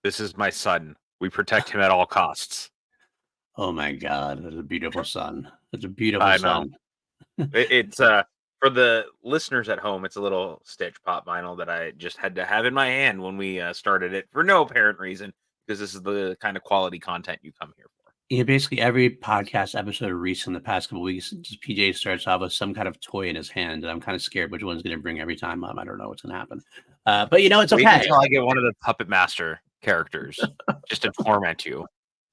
This is my son. We protect him at all costs. Oh my God, that's a beautiful son. That's a beautiful I know. son. It's for the listeners at home. It's a little Stitch pop vinyl that I just had to have in my hand when we started it for no apparent reason, because this is the kind of quality content you come here for. Yeah, basically every podcast episode of Reese in the past couple of weeks, just PJ starts off with some kind of toy in his hand, and I'm kind of scared which one's going to bring every time. I don't know what's going to happen, but you know it's Wait okay. until I get one of the Puppet Master characters just to torment you.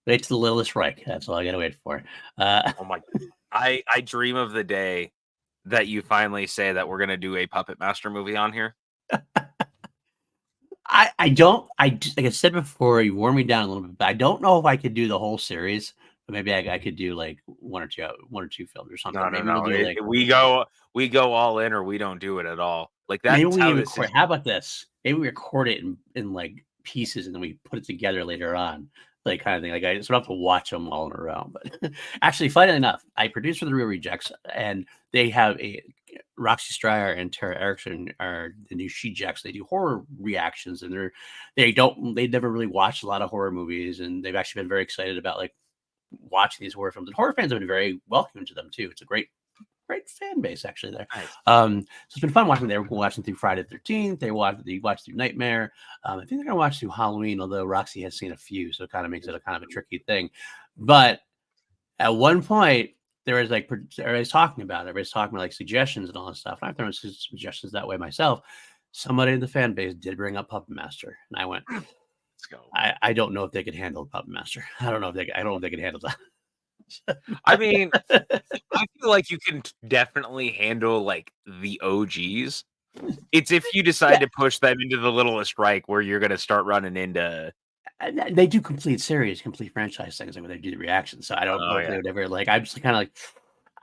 Wait to the littlest Reich. That's all I got to wait for. Oh my! I dream of the day that you finally say that we're going to do a Puppet Master movie on here. I don't. Like I said before, you wore me down a little bit, but I don't know if I could do the whole series. But maybe I could do like one or two films or something. No. We'll do, like, we go all in, or we don't do it at all. Like that's maybe we how record. this is. How about this? Maybe we record it in like pieces, and then we put it together later on, like kind of thing. Like I just don't have to watch them all in a row. But actually, funnily enough, I produced for the Real Rejects, and they have a Roxy Stryer and Tara Erickson are the new She Jacks. They do horror reactions, and they never really watched a lot of horror movies, and they've actually been very excited about like watching these horror films. And horror fans have been very welcoming to them too. It's a great fan base actually there. Nice. So it's been fun watching. They were watching through Friday the 13th. They watched through Nightmare. I think they're gonna watch through Halloween, although Roxy has seen a few, so it kind of makes it a kind of a tricky thing. But at one point, there was like everybody's talking about like suggestions and all this stuff. And I've thrown some suggestions that way myself. Somebody in the fan base did bring up Puppet Master, and I went, Let's go. I don't know if they could handle Puppet Master. I don't know if they could handle that. I mean, I feel like you can definitely handle like the OGs. It's if you decide to push them into the littlest Reich where you're going to start running into. They do complete franchise things when they do the reactions. So I don't know if they would ever like. I'm just kind of like,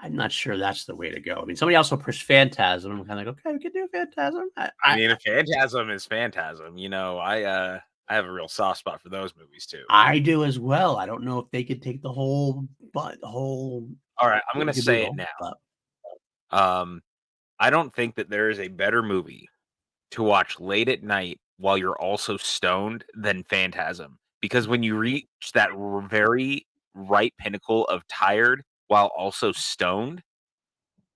I'm not sure that's the way to go. I mean, somebody also pushed Phantasm. I'm kind of like, okay, we can do Phantasm. I mean, if Phantasm is Phantasm, you know, I have a real soft spot for those movies too. I do as well. I don't know if they could take the whole. All right, I'm going to say it now. I don't think that there is a better movie to watch late at night while you're also stoned than Phantasm, because when you reach that very right pinnacle of tired while also stoned,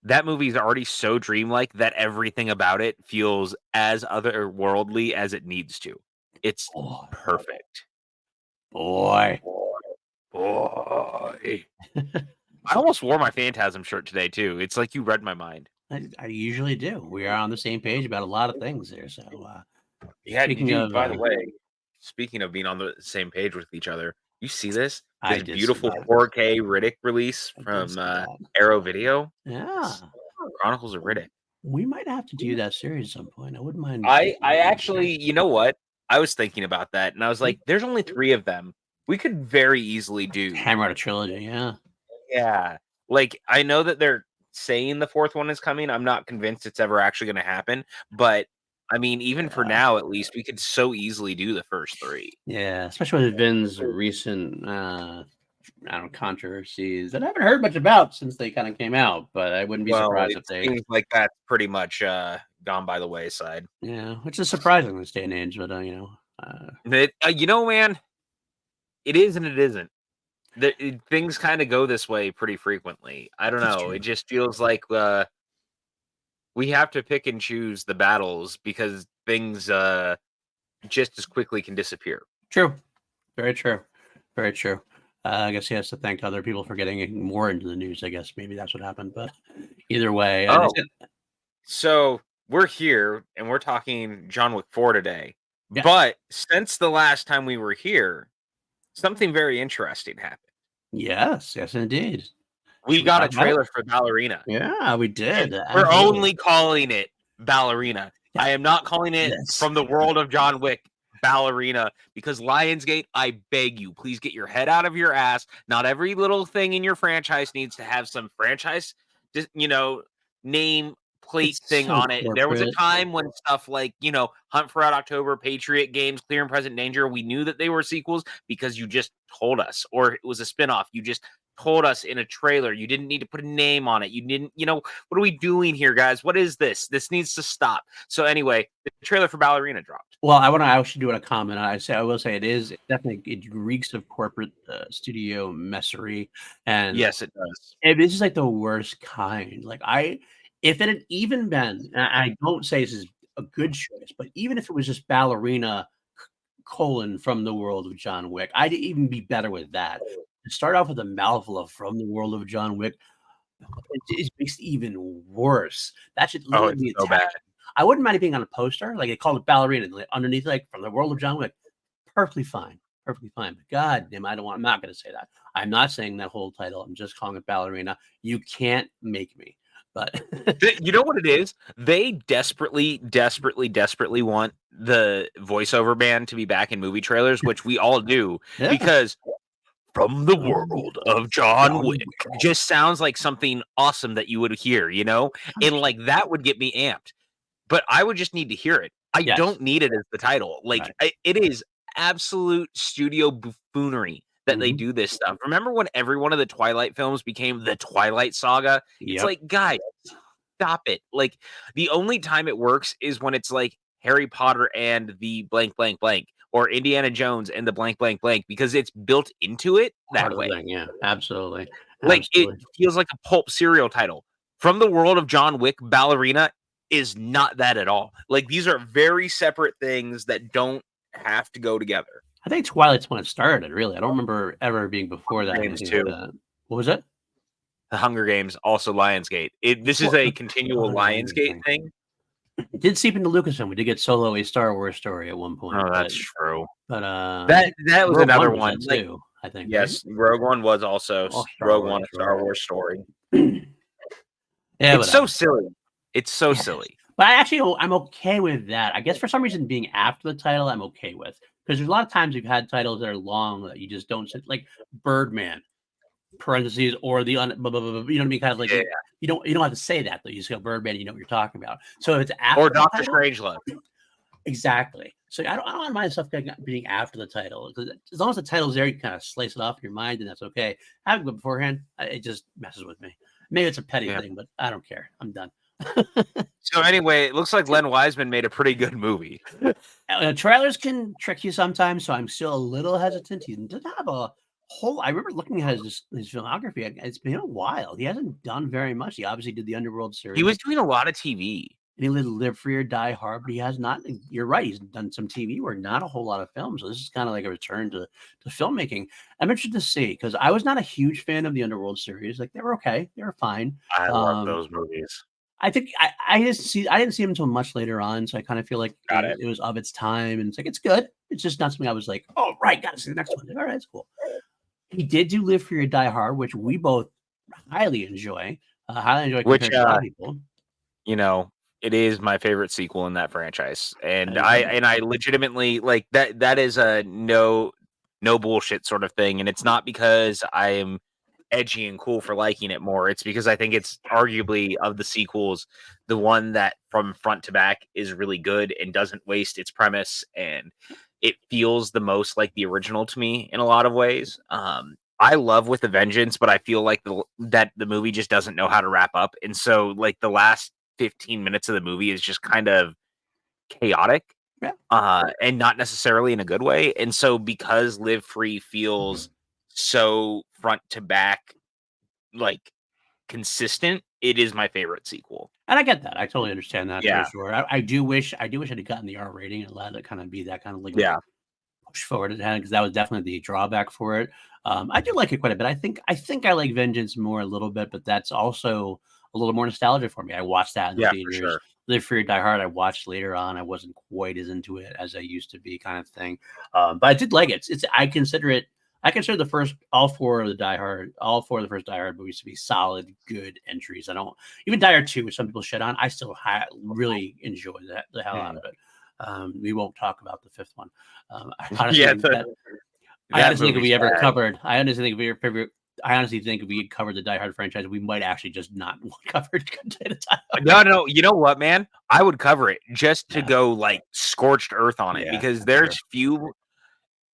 that movie is already so dreamlike that everything about it feels as otherworldly as it needs to. It's perfect. Boy. I almost wore my Phantasm shirt today too. It's like you read my mind. I usually do. We are on the same page about a lot of things there. So yeah, by the way, speaking of being on the same page with each other, you see this beautiful 4K Riddick release from Arrow Video. Yeah, Chronicles of Riddick. We might have to do that series at some point. I wouldn't mind. I actually, you know what? I was thinking about that, and I was like, there's only 3 of them. We could very easily do hammer out a trilogy. Yeah. Like, I know that they're saying the 4th one is coming. I'm not convinced it's ever actually going to happen, but I mean, even for now, at least, we could so easily do the first 3. Yeah, especially with Vin's recent, controversies that I haven't heard much about since they kind of came out. But I wouldn't be surprised if they seems like that's pretty much gone by the wayside. Yeah, which is surprising in this day and age. But you know, man, it is and it isn't. Things kind of go this way pretty frequently. I don't know. It just feels like we have to pick and choose the battles because things just as quickly can disappear. True. Very true. Very true. I guess he has to thank other people for getting more into the news. I guess maybe that's what happened. But either way. So we're here and we're talking John Wick 4 today. Yeah. But since the last time we were here, something very interesting happened. Yes, indeed. We got a trailer for Ballerina. Yeah, we did. We're only calling it Ballerina. Yeah. I am not calling it From the World of John Wick Ballerina, because Lionsgate, I beg you, please get your head out of your ass. Not every little thing in your franchise needs to have some franchise, name plate thing on it. There was a time when stuff like, Hunt for Red October, Patriot Games, Clear and Present Danger, we knew that they were sequels because you just told us, or it was a spinoff. You just told us in a trailer. You didn't need to put a name on it. You didn't, what are we doing here, guys? What is this? This needs to stop. So anyway, the trailer for Ballerina dropped. Well, I actually do want to comment. I will say it definitely, it reeks of corporate studio messery, and yes, it does. It's just like the worst kind. Like if it had even been, and I don't say this is a good choice, but even if it was just Ballerina from the world of John Wick, I'd even be better with that. To start off with a mouthful of from the world of John Wick, it makes it even worse. That should literally be so bad. I wouldn't mind it being on a poster, like they called it Ballerina, like underneath, like from the world of John Wick. Perfectly fine. Perfectly fine. But God damn, I'm not going to say that. I'm not saying that whole title. I'm just calling it Ballerina. You can't make me. But you know what it is? They desperately want the voiceover band to be back in movie trailers, which we all do, because from the world of John Wick just sounds like something awesome that you would hear, and like that would get me amped. But I would just need to hear it. I don't need it as the title. Like it is absolute studio buffoonery that they do this stuff. Remember when every one of the Twilight films became the Twilight Saga? It's like, guys, stop it. Like the only time it works is when it's like Harry Potter and the blank blank blank, or Indiana Jones and the blank blank blank, because it's built into it that way. Yeah, absolutely. Like it feels like a pulp serial title. From the world of John Wick, Ballerina is not that at all. Like these are very separate things that don't have to go together. I think Twilight's when it started, really. I don't remember ever being before that. Games too. What was it? The Hunger Games, also Lionsgate. This is a continual Lionsgate thing. It did seep into Lucasfilm. We did get Solo a Star Wars story at one point. Oh, that's true. But that was another one too, I think. Yes, right? Rogue One was also Rogue One, a Star Wars story. It's so silly. It's so silly. But I'm okay with that. I guess for some reason being after the title, I'm okay with, because there's a lot of times we've had titles that are long that you just don't sit, like Birdman, parentheses, or the you know what I mean, kind of like you don't have to say that though. You just go Birdman, you know what you're talking about. So if it's after or Doctor Strangelove. Exactly. So I don't mind stuff being after the title, because as long as the title's there, you kind of slice it off in your mind, and that's okay. Having it beforehand, it just messes with me. Maybe it's a petty thing, but I don't care. I'm done. So anyway, it looks like Len Wiseman made a pretty good movie. Trailers can trick you sometimes, so I'm still a little hesitant. He doesn't have a whole. I remember looking at his filmography. It's been a while. He hasn't done very much. He obviously did the Underworld series. He was doing a lot of TV. And he did Live Free or Die Hard, but he has not. You're right. He's done some TV work, not a whole lot of films. So this is kind of like a return to filmmaking. I'm interested to see, because I was not a huge fan of the Underworld series. Like they were okay, they were fine. I love those movies. I think I didn't see him until much later on, so I kind of feel like it was of its time, and it's like it's good. It's just not something I was like, oh right, gotta see the next one. All right, it's cool. He did do Live Free or Die Hard, which we both highly enjoy. Which a lot of people. It is my favorite sequel in that franchise, and I legitimately like that. That is a no bullshit sort of thing, and it's not because I am edgy and cool for liking it more. It's because I think it's arguably, of the sequels, the one that from front to back is really good and doesn't waste its premise, and it feels the most like the original to me in a lot of ways. I love With a Vengeance, but I feel like that the movie just doesn't know how to wrap up, and so like the last 15 minutes of the movie is just kind of chaotic, and not necessarily in a good way. And so because Live Free feels so front to back, like consistent, it is my favorite sequel. And I get that. I totally understand that. For sure. I do wish I'd gotten the R rating and allowed it kind of be that kind of like push forward, because that was definitely the drawback for it. I do like it quite a bit. I think I like Vengeance more a little bit, but that's also a little more nostalgia for me. I watched that in the theaters. For sure. Live Free or Die Hard, I watched later on. I wasn't quite as into it as I used to be, kind of thing. But I did like it. I consider the first all four of the first Die Hard movies to be solid, good entries. I don't even Die Hard 2, which some people shit on. I still really enjoy the hell out of it. We won't talk about the fifth one. I honestly think if we ever covered, I honestly think if we covered the Die Hard franchise, we might actually just not cover it. No, you know what, man? I would cover it just to go like scorched earth on it, because there's few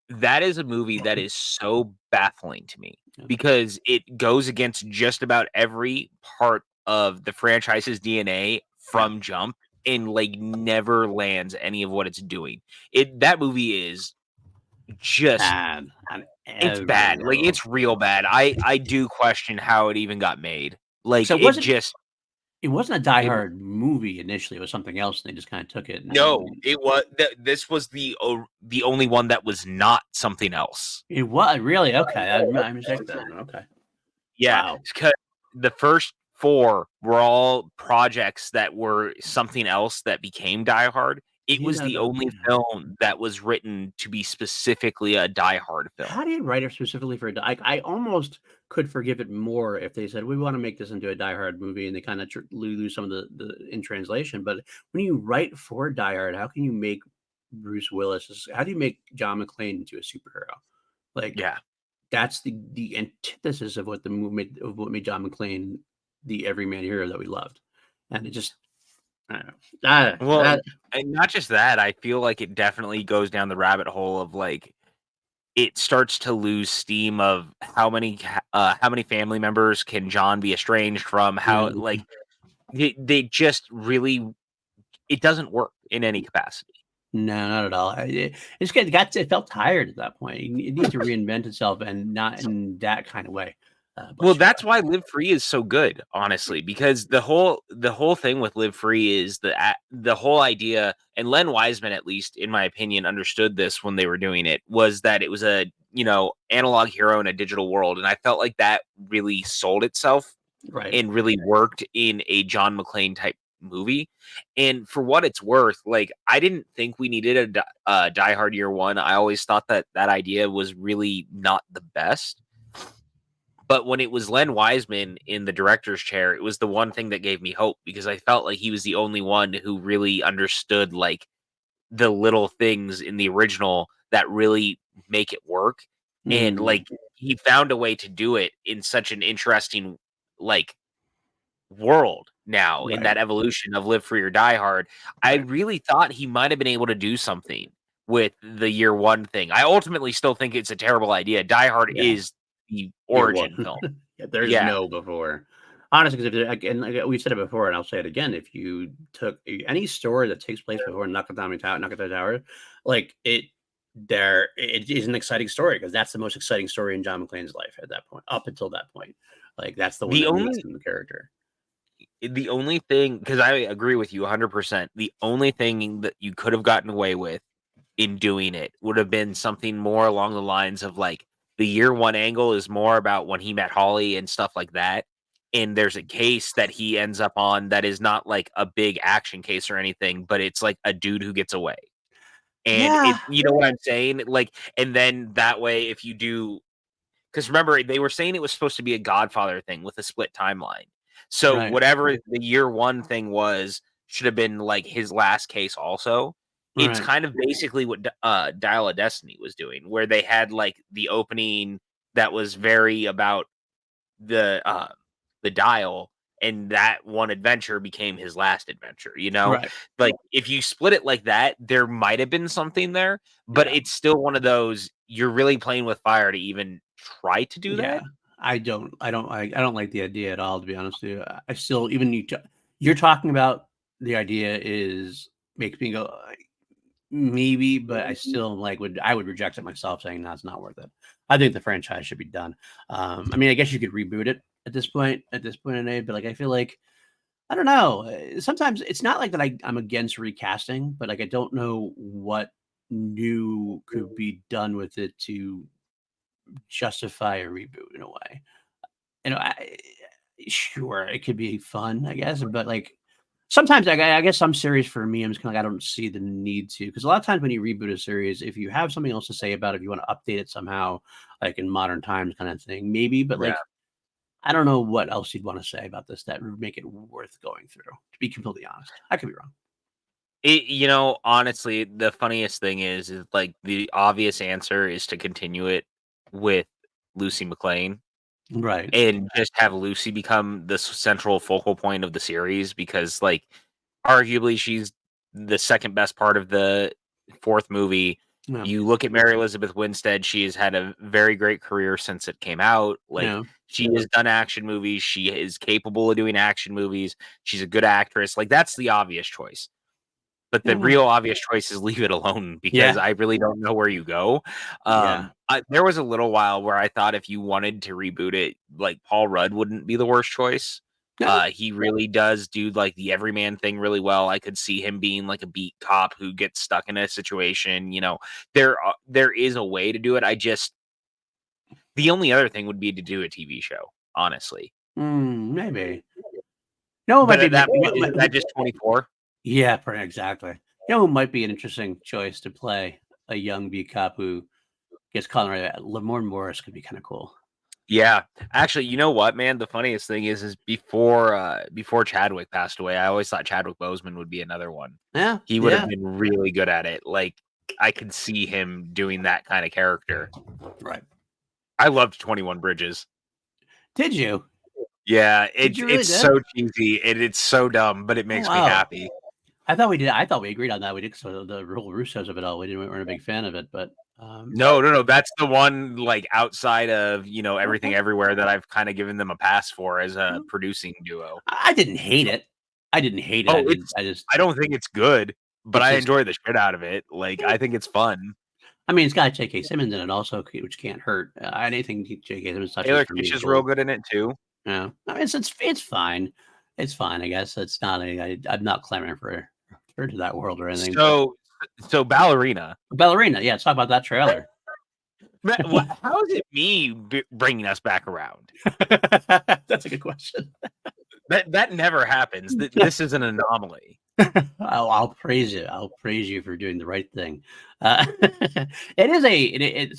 that is a movie that is so baffling to me because it goes against just about every part of the franchise's DNA from jump and like never lands any of what it's doing. That movie is just bad on it's every bad. Like level. it's real bad. I do question how it even got made. Like So it wasn't a Die it Hard movie initially. It was something else. And they just kind of took it. no, it was this was the only one that was not something else. It was really okay. I mistake that. Okay. Yeah, Wow. because the first 4 were all projects that were something else that became Die Hard. It was the only film that was written to be specifically a Die Hard film. How do you write it specifically for I almost could forgive it more if they said we want to make this into a Die Hard movie and they kind of lose some of the in translation. But when you write for Die Hard, how can you make Bruce Willis? How do you make John McClane into a superhero? Like, yeah, that's the antithesis of what the movement of what made John McClane the everyman hero that we loved, and it just I don't know. well, and not just that. I feel like it definitely goes down the rabbit hole of like it starts to lose steam of how many family members can John be estranged from? How like they just really it doesn't work in any capacity. No, not at all. It felt tired at that point. It needs to reinvent itself and not in that kind of way. Well, that's why Live Free is so good, honestly, because the whole thing with Live Free is the whole idea, and Len Wiseman, at least in my opinion, understood this when they were doing it, was that it was a analog hero in a digital world, and I felt like that really sold itself, right, and really worked in a John McClane type movie. And for what it's worth, like I didn't think we needed a Die Hard Year One. I always thought that idea was really not the best. But when it was Len Wiseman in the director's chair, it was the one thing that gave me hope because I felt like he was the only one who really understood like the little things in the original that really make it work. And like he found a way to do it in such an interesting like world now in that evolution of Live Free or Die Hard. I really thought he might have been able to do something with the Year One thing. I ultimately still think it's a terrible idea. Die Hard is the origin film. There's no before. Honestly, because and we've said it before, and I'll say it again: if you took any story that takes place before Nakatomi Tower, like it is an exciting story because that's the most exciting story in John McClane's life at that point, up until that point. Like that's the one that makes him the character. The only thing, because I agree with you 100%, the only thing that you could have gotten away with in doing it would have been something more along the lines of like the Year One angle is more about when he met Holly and stuff like that. And there's a case that he ends up on that is not like a big action case or anything, but it's like a dude who gets away. And you know what I'm saying? Like, and then that way, if you do, because remember, they were saying it was supposed to be a Godfather thing with a split timeline. So whatever the Year One thing was should have been like his last case also. It's kind of basically what Dial of Destiny was doing, where they had like the opening that was very about the dial, and that one adventure became his last adventure. Like if you split it like that, there might have been something there, but it's still one of those you're really playing with fire to even try to do that. I don't like the idea at all, to be honest with you. I still, even you're talking about the idea makes me go maybe, but I still I would reject it myself, saying no, it's not worth it. I think the franchise should be done. I mean, I guess you could reboot it at this point in age, but like I feel like I don't know. Sometimes it's not like that I'm against recasting, but like I don't know what new could be done with it to justify a reboot in a way. Sure, it could be fun, I guess, but like sometimes I guess some series for me, I'm just kind of like I don't see the need to, because a lot of times when you reboot a series, if you have something else to say about it, if you want to update it somehow, like in modern times, kind of thing, maybe. But like I don't know what else you'd want to say about this that would make it worth going through. To be completely honest, I could be wrong. Honestly, the funniest thing is like the obvious answer is to continue it with Lucy McClane. Right. And just have Lucy become the central focal point of the series because, like, arguably she's the second best part of the fourth movie. Yeah. You look at Mary Elizabeth Winstead, she has had a very great career since it came out. Like, she has done action movies. She is capable of doing action movies. She's a good actress. Like, that's the obvious choice. But the real obvious choice is leave it alone, because I really don't know where you go. There was a little while where I thought if you wanted to reboot it, like, Paul Rudd wouldn't be the worst choice. He really does do like the everyman thing really well. I could see him being like a beat cop who gets stuck in a situation. You know, there is a way to do it. The only other thing would be to do a TV show, honestly. Maybe. No, but at that point, isn't that just 24? Yeah, exactly. You know who might be an interesting choice to play a young beat cop who gets caught right? Lamorne Morris could be kind of cool. Yeah, actually, you know what, man? The funniest thing is before Chadwick passed away, I always thought Chadwick Boseman would be another one. Yeah, he would have been really good at it. Like, I could see him doing that kind of character. Right. I loved 21 Bridges. Did you? Yeah, it's so cheesy and it's so dumb, but it makes me happy. I thought we did. I thought we agreed on that. We did. So the real Russos of it all, we weren't a big fan of it, but no, that's the one, like, outside of Everything Everywhere, that I've kind of given them a pass for as a producing duo. I didn't hate it. I don't think it's good, but I enjoy the shit out of it. Like, I think it's fun. I mean, it's got J.K. Simmons in it also, which can't hurt. Anything J.K. Simmons touches. Taylor Kitsch is real good in it too. Yeah, I mean, it's fine. It's fine, I guess. It's not. I'm not clamoring for to that world or anything. So Ballerina. Yeah, let's talk about that trailer. How is it me bringing us back around? That's a good question. That never happens. This is an anomaly. I'll praise you. I'll praise you for doing the right thing. So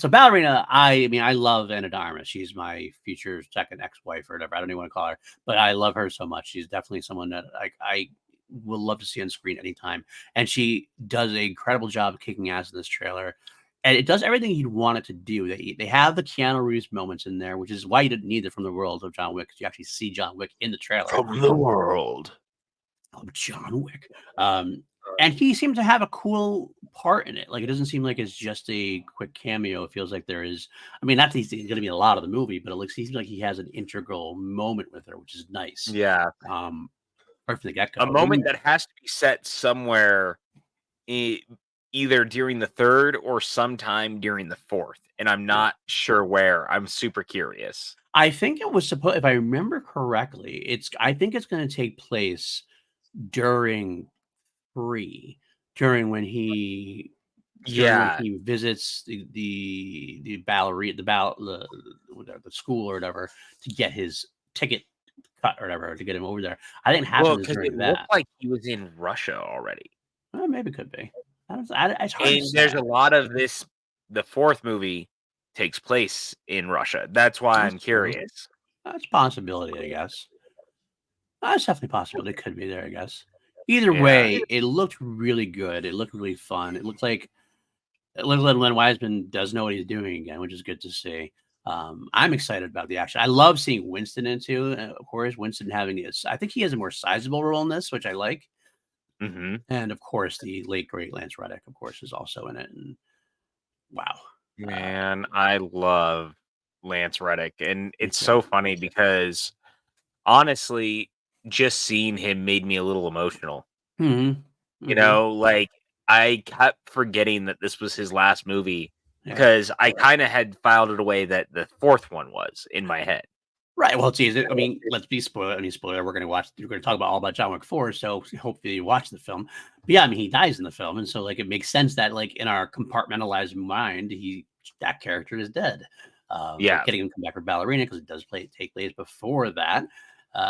Ballerina. I mean, I love Anna de Armas. She's my future second ex-wife or whatever. I don't even want to call her, but I love her so much. She's definitely someone that I will love to see on screen anytime. And she does an incredible job of kicking ass in this trailer. And it does everything you'd want it to do. They have the Keanu Reeves moments in there, which is why you didn't need it from the world of John Wick, because you actually see John Wick in the trailer. From the world of John Wick. And he seems to have a cool part in it. Like, it doesn't seem like it's just a quick cameo. It feels like there is, I mean, not that he's going to be a lot of the movie, but it seems like he has an integral moment with her, which is nice. Yeah. Right from the get-go. A moment that has to be set somewhere either during the third or sometime during the fourth. And I'm not sure where. I'm super curious. I think it was supposed, if I remember correctly, I think it's going to take place during 3, during when he visits the Ballerina, the school or whatever, to get his ticket cut or whatever, to get him over there. I think it happens during that. Looked like he was in Russia already. Well, maybe it could be. There's a lot of this. The fourth movie takes place in Russia. That's why I'm curious. That's a possibility, I guess. That's definitely a possibility. It could be there, I guess. Either way, it looked really good. It looked really fun. It looked like Len Wiseman does know what he's doing again, which is good to see. I'm excited about the action. I love seeing Winston into, of course, Winston having this. I think he has a more sizable role in this, which I like. Mm-hmm. And of course, the late great Lance Reddick, of course, is also in it. And wow, man, I love Lance Reddick, and it's so funny because honestly, just seeing him made me a little emotional. Mm-hmm. You know, like, I kept forgetting that this was his last movie because I kind of had filed it away that the fourth one was in my head. Right. Well, geez, I mean, let's be spoiler. We're going to talk about all about John Wick 4. So hopefully you watch the film. But yeah, I mean, he dies in the film. And so, like, it makes sense that, like, in our compartmentalized mind, that character is dead. Getting him to come back for Ballerina, because it does take place before that.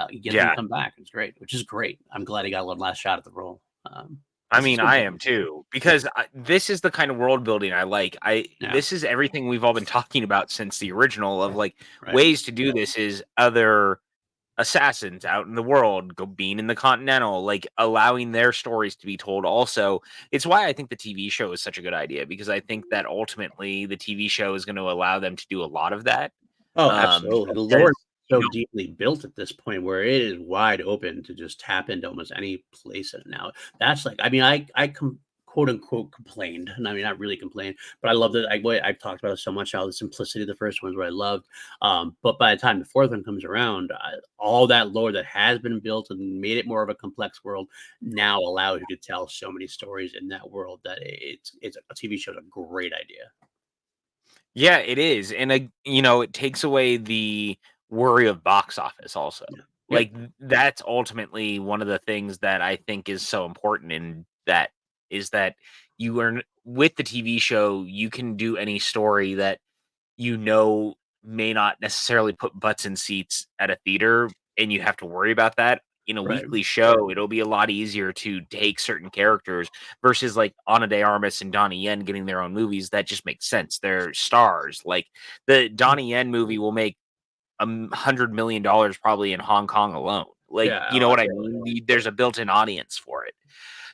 You get him to come back. It's great, which is great. I'm glad he got one last shot at the role. I mean, I am too, because this is the kind of world building I like. This is everything we've all been talking about since the original, of like ways to do this is other assassins out in the world, being in the Continental, like allowing their stories to be told. Also, it's why I think the TV show is such a good idea, because I think that ultimately the TV show is going to allow them to do a lot of that. Oh, absolutely. The lore so deeply built at this point where it is wide open to just tap into almost any place in it now. That's like, I mean, I quote unquote complained. And I mean, not really complained, but I loved it. I've talked about it so much, how the simplicity of the first one is what I loved. But by the time the fourth one comes around, all that lore that has been built and made it more of a complex world now allows you to tell so many stories in that world that it's a TV show is a great idea. Yeah, it is, and it takes away the worry of box office also. Yeah. Yep. Like that's ultimately one of the things that I think is so important in that is that you are with the TV show, you can do any story that may not necessarily put butts in seats at a theater, and you have to worry about that. In a Right. weekly show, it'll be a lot easier to take certain characters versus like Ana de Armas and Donnie Yen getting their own movies. That just makes sense. They're stars. Like the Donnie Yen movie will make $100 million probably in Hong Kong alone. Like, Yeah. you know what I mean? There's a built-in audience for it.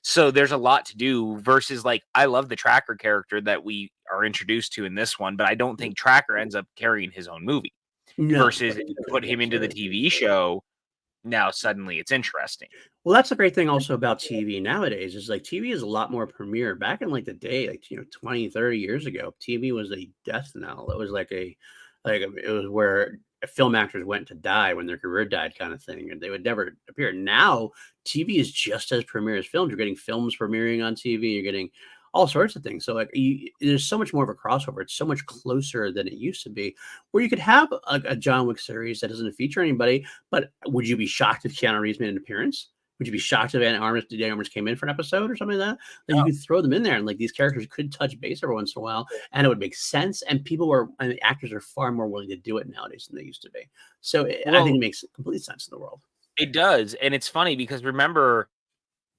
So there's a lot to do versus like I love the Tracker character that we are introduced to in this one, but I don't think Tracker ends up carrying his own movie. No. Versus if you put him into the TV show, now suddenly it's interesting. Well, that's the great thing also about TV nowadays is like TV is a lot more premiere. Back in like the day, like 20, 30 years ago, TV was a death knell. It was it was where film actors went to die when their career died kind of thing, and they would never appear. Now TV is just as premiere as films. You're getting films premiering on TV, you're getting all sorts of things. So like there's so much more of a crossover. It's so much closer than it used to be, where you could have a John Wick series that doesn't feature anybody, but would you be shocked if Keanu Reeves made an appearance? Would you be shocked if Danny Armas came in for an episode or something like that? Like you could throw them in there, and like these characters could touch base every once in a while, and it would make sense. And the actors are far more willing to do it nowadays than they used to be. So I think it makes complete sense in the world. It does, and it's funny because remember,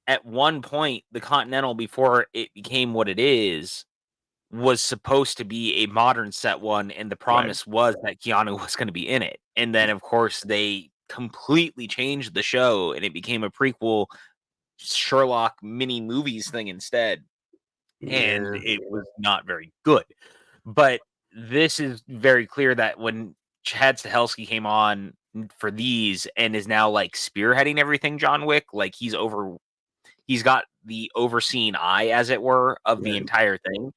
at one point, the Continental before it became what it is was supposed to be a modern set one, and the promise was that Keanu was going to be in it. And then, of course, they completely changed the show, and it became a prequel Sherlock mini movies thing instead. And it was not very good. But this is very clear that when Chad Stahelski came on for these and is now like spearheading everything John Wick, like he's got the overseeing eye, as it were, of the entire thing.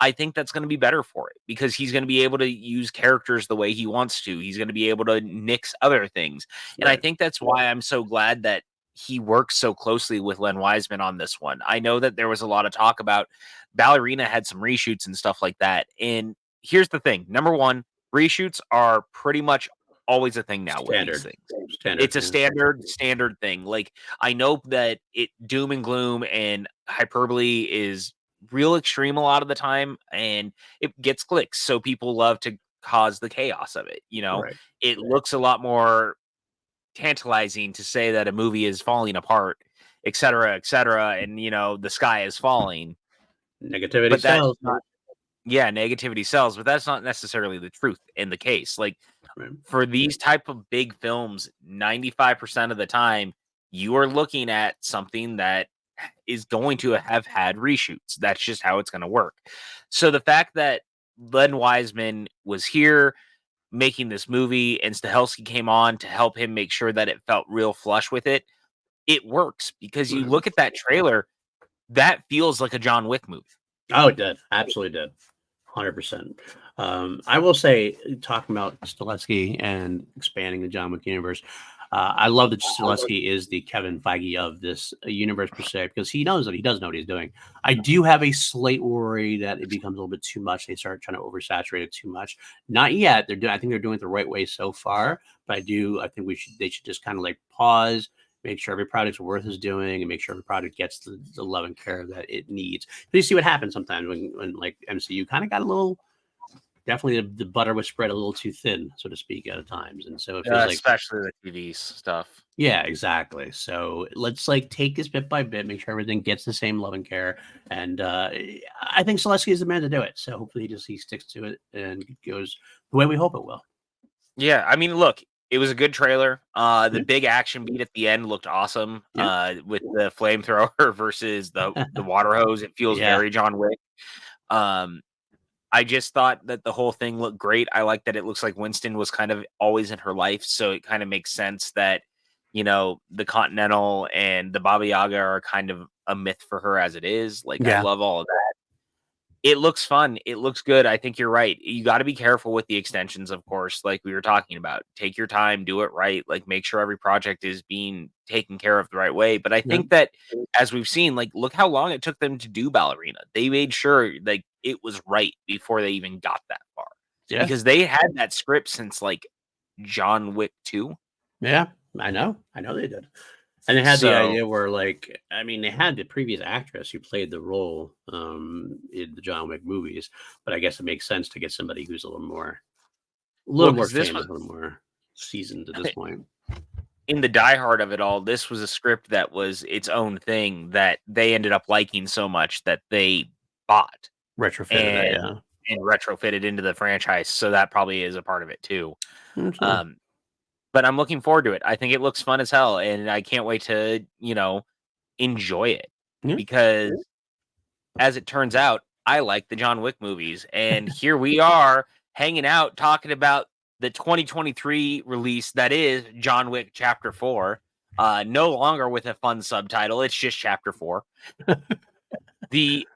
I think that's going to be better for it because he's going to be able to use characters the way he wants to. He's going to be able to nix other things. And I think that's why I'm so glad that he works so closely with Len Wiseman on this one. I know that there was a lot of talk about Ballerina had some reshoots and stuff like that. And here's the thing. Number one, reshoots are pretty much always a thing now with these things. It's a standard thing. Like I know that doom and gloom and hyperbole is real extreme a lot of the time, and it gets clicks. So people love to cause the chaos of it. It looks a lot more tantalizing to say that a movie is falling apart, et cetera, and the sky is falling. Negativity sells. Negativity sells, but that's not necessarily the truth in the case. Like for these type of big films, 95% of the time, you are looking at something that is going to have had reshoots. That's just how it's going to work. So the fact that Len Wiseman was here making this movie and Stahelski came on to help him make sure that it felt real flush with it, it works because you look at that trailer, that feels like a John Wick movie. Oh, it did. Absolutely did. 100%. I will say, talking about Stahelski and expanding the John Wick universe, I love that Stahelski is the Kevin Feige of this universe per se, because he does know what he's doing. I do have a slight worry that it becomes a little bit too much. They start trying to oversaturate it too much. Not yet. I think they're doing it the right way so far, but I think they should just kind of like pause, make sure every project's worth is doing, and make sure every project gets the love and care that it needs. But you see what happens sometimes when like MCU kind of got a little. Definitely, the butter was spread a little too thin, so to speak, at times, and so it feels especially the TV stuff. Yeah, exactly. So let's like take this bit by bit, make sure everything gets the same love and care, and I think Stahelski is the man to do it. So hopefully, he sticks to it and goes the way we hope it will. Yeah, I mean, look, it was a good trailer. The big action beat at the end looked awesome. With the flamethrower versus the water hose, it feels very John Wick. I just thought that the whole thing looked great. I like that it looks like Winston was kind of always in her life, so it kind of makes sense that the Continental and the Baba Yaga are kind of a myth for her as it is. Like, I love all of that. It looks fun. It looks good. I think you're right. You got to be careful with the extensions, of course, like we were talking about. Take your time, do it right. Like, make sure every project is being taken care of the right way. But I think that, as we've seen, like, look how long it took them to do Ballerina. They made sure, like, it was right before they even got that far. Yeah. Because they had that script since, like, John Wick 2. Yeah, I know they did. And they had the idea where, like, I mean, they had the previous actress who played the role in the John Wick movies, but I guess it makes sense to get somebody who's a little more famous, a little more seasoned at this point. In the diehard of it all, this was a script that was its own thing that they ended up liking so much that they bought, retrofitted and retrofitted into the franchise. So that probably is a part of it too. But I'm looking forward to it. I think it looks fun as hell, and I can't wait to, enjoy it. Because, as it turns out, I like the John Wick movies, and here we are hanging out talking about the 2023 release that is John Wick Chapter 4. No longer with a fun subtitle; it's just Chapter 4. The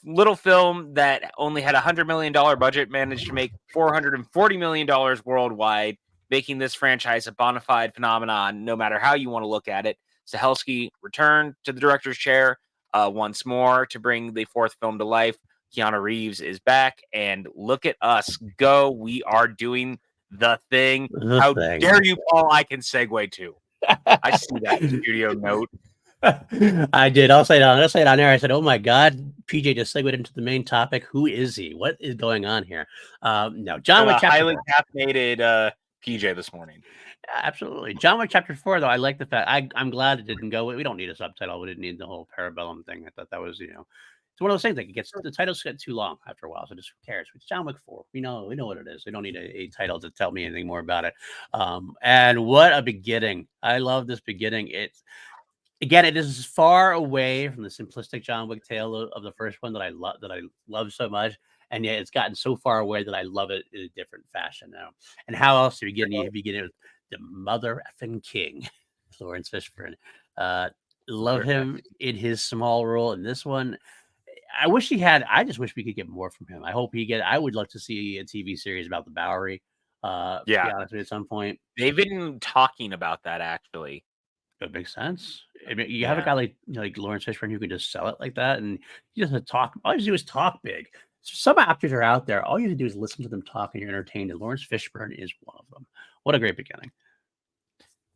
little film that only had $100 million budget managed to make $440 million worldwide, making this franchise a bona fide phenomenon, no matter how you want to look at it. Stahelski returned to the director's chair once more to bring the fourth film to life. Keanu Reeves is back, and look at us go. We are doing the thing. How dare you, Paul? I can segue to. I see that studio note. I did. I'll say it on there. I said, "Oh my God, PJ just segued into the main topic. Who is he? What is going on here?" No, John Wick. Highly caffeinated PJ this morning. Absolutely, John Wick Chapter 4. Though I like the fact I'm glad it didn't go. We don't need a subtitle. We didn't need the whole Parabellum thing. I thought that was it's one of those things that the titles get too long after a while. So just who cares? It's John Wick 4. We know what it is. We don't need a title to tell me anything more about it. And what a beginning! I love this beginning. Again, it is far away from the simplistic John Wick tale of the first one that I love so much, and yet it's gotten so far away that I love it in a different fashion now. And how else do you begin it with the mother effing king, Lawrence Fishburne? Love him in his small role in this one. I just wish we could get more from him. I would love to see a TV series about the Bowery. To be honest with you, at some point. They've been talking about that, actually. It makes sense. I mean, you have a guy like Lawrence Fishburne who can just sell it like that, and he doesn't talk. All you do is talk big. So some actors are out there. All you have to do is listen to them talk, and you're entertained. And Lawrence Fishburne is one of them. What a great beginning!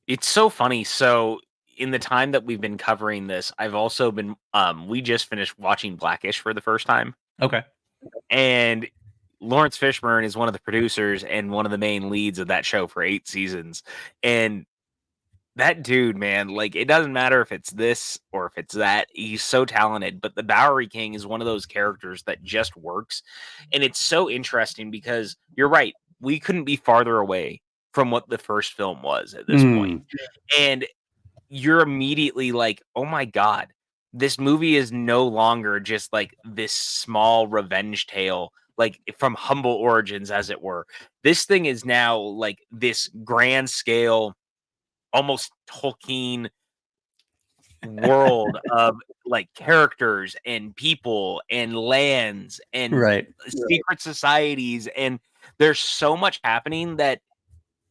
It's so funny. So, in the time that we've been covering this, I've also been. We just finished watching Blackish for the first time. Okay. And Lawrence Fishburne is one of the producers and one of the main leads of that show for 8 seasons, and that dude, man, like, it doesn't matter if it's this or if it's that. He's so talented. But the Bowery King is one of those characters that just works. And it's so interesting because you're right. We couldn't be farther away from what the first film was at this point. And you're immediately like, oh my God, this movie is no longer just like this small revenge tale, like from humble origins, as it were. This thing is now like this grand scale, almost Tolkien world of like characters and people and lands and secret societies, and there's so much happening that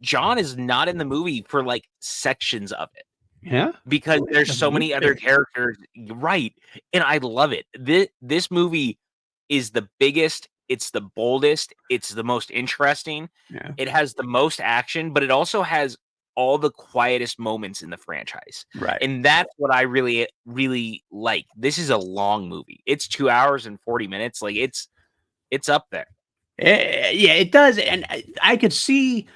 John is not in the movie for like sections of it. Yeah, because there's so many other characters, right? And I love it. This movie is the biggest, it's the boldest, it's the most interesting. It has the most action, but it also has all the quietest moments in the franchise. Right. And that's what I really, really like. This is a long movie. It's 2 hours and 40 minutes. Like it's up there. Yeah, it does. And I could see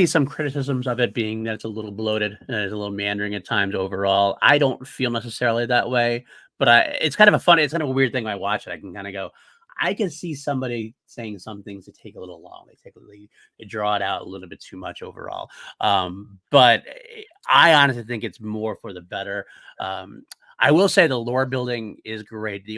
some criticisms of it being that it's a little bloated and it's a little meandering at times overall. I don't feel necessarily that way, but it's kind of it's kind of a weird thing when I watch it. I can kind of go, I can see somebody saying some things that take a little long. They draw it out a little bit too much overall. But I honestly think it's more for the better. I will say the lore building is great. The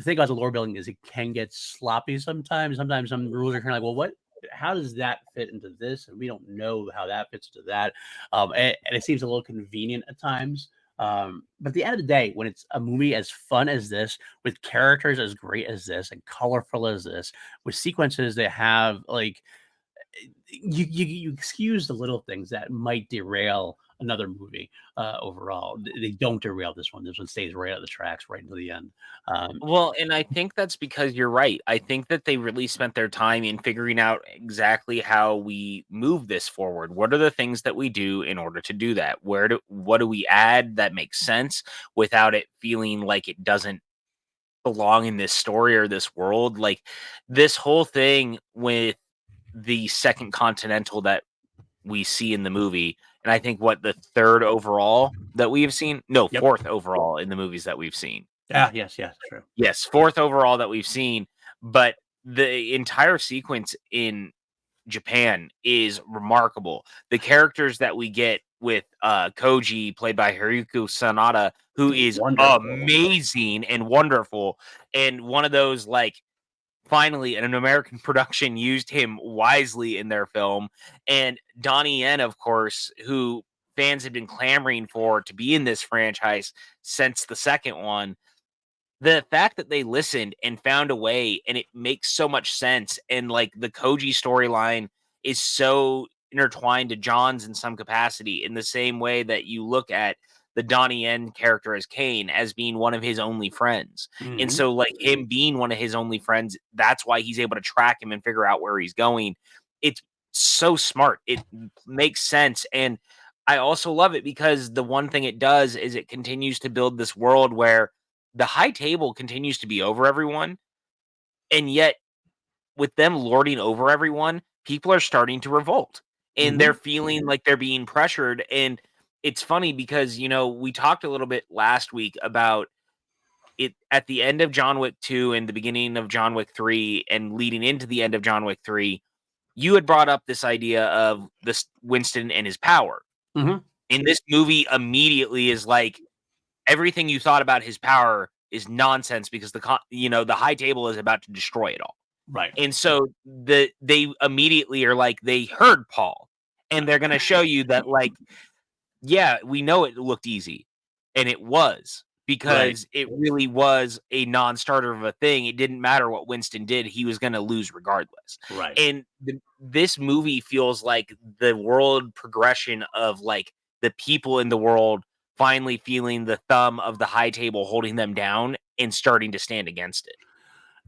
thing about the lore building is it can get sloppy sometimes. Sometimes some rules are kind of like, well, what how does that fit into this? And we don't know how that fits into that. And it seems a little convenient at times. But at the end of the day, when it's a movie as fun as this, with characters as great as this, and colorful as this, with sequences that have like you excuse the little things that might derail another movie overall. They don't derail this one. This one stays right at the tracks right until the end. Well, and I think that's because you're right. I think that they really spent their time in figuring out exactly how we move this forward. What are the things that we do in order to do that? What do we add that makes sense without it feeling like it doesn't belong in this story or this world? Like this whole thing with the second Continental that we see in the movie, and I think the third overall that we have seen, no, Yep. fourth overall in the movies that we've seen. Yes, true. Yes, fourth overall that we've seen, but the entire sequence in Japan is remarkable. The characters that we get with Koji, played by Haruko Sanada, who is Wonderful. amazing and wonderful, and one of those like finally an American production used him wisely in their film, and Donnie Yen, of course, who fans have been clamoring for to be in this franchise since the second one. The fact that they listened and found a way, and it makes so much sense, and like the Koji storyline is so intertwined to John's in some capacity, in the same way that you look at the Donnie Yen character as Kane as being one of his only friends. And so like him being one of his only friends, that's why he's able to track him and figure out where he's going. It's so smart. It makes sense. And I also love it because the one thing it does is it continues to build this world where the high table continues to be over everyone, and yet with them lording over everyone, people are starting to revolt, and they're feeling like they're being pressured. And it's funny because, we talked a little bit last week about it at the end of John Wick 2 and the beginning of John Wick 3 and leading into the end of John Wick 3. You had brought up this idea of this Winston and his power. And this movie immediately is like, everything you thought about his power is nonsense because the high table is about to destroy it all. Right. And so they immediately are like, they heard Paul, and they're going to show you that, like, yeah, we know it looked easy, and it was, because it really was a non-starter of a thing. It didn't matter what Winston did. He was going to lose regardless. Right. And this movie feels like the world progression of like the people in the world finally feeling the thumb of the high table holding them down and starting to stand against it.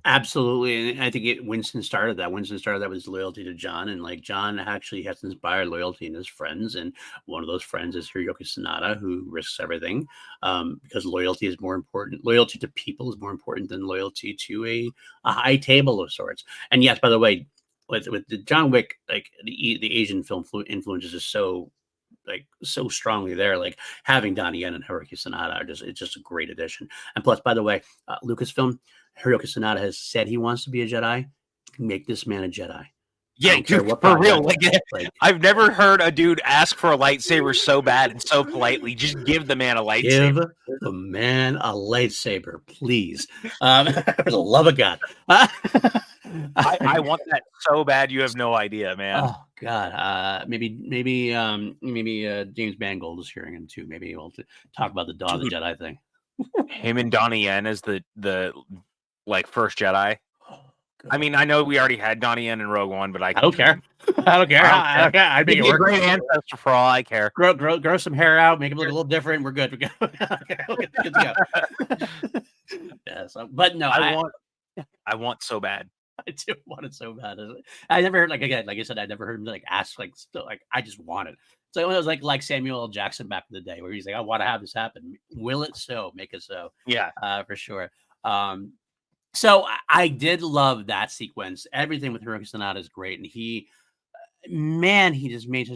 Absolutely. And I think Winston started that. Winston started that with his loyalty to John. And like John actually has inspired loyalty in his friends. And one of those friends is Hiroyuki Sanada, who risks everything because loyalty is more important. Loyalty to people is more important than loyalty to a high table of sorts. And yes, by the way, with the John Wick, like the Asian film influences is so strongly there. Like having Donnie Yen and Hiroyuki Sanada it's just a great addition. And plus, by the way, Lucasfilm, Hiroyuki Sanada has said he wants to be a Jedi. Make this man a Jedi. Yeah, dude, for real. Like, I've never heard a dude ask for a lightsaber so bad and so politely. Just give the man a lightsaber. Give the man a lightsaber, please. For the love of God. I want that so bad you have no idea, man. Oh God. Maybe James Mangold is hearing him too. Maybe we'll talk about the Dawn of the Jedi thing. Him and Donnie Yen as the like first Jedi. I mean, I know we already had Donnie Yen in Rogue One, but I don't care. I don't care. I'd make it work. Great ancestor for all I care. Grow some hair out, make him look a little different. We're good. We're good to go. Yeah, but no, I want so bad. I do want it so bad. I never heard, like I said, I never heard him like ask like I just want it. So it was like Samuel L. Jackson back in the day, where he's like, I want to have this happen. Will it so? Make it so. Yeah, for sure. So I did love that sequence. Everything with Hiroyuki Sanada is great, and he just made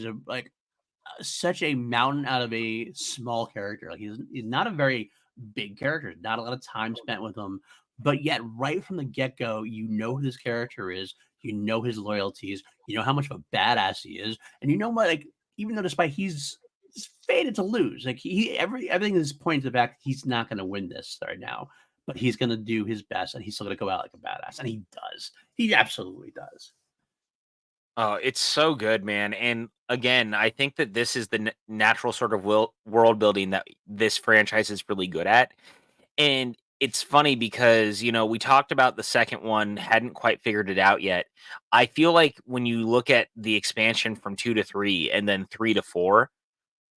such a mountain out of a small character. Like he's not a very big character. Not a lot of time spent with him, but yet right from the get-go, you know who this character is. You know his loyalties. You know how much of a badass he is, and you know what? Like even though despite he's fated to lose, like everything is pointing to the fact he's not going to win this right now. But he's going to do his best, and he's still going to go out like a badass. And he does. He absolutely does. Oh, it's so good, man. And again, I think that this is the natural sort of world building that this franchise is really good at. And it's funny because, we talked about the second one, hadn't quite figured it out yet. I feel like when you look at the expansion from 2 to 3 and then 3 to 4,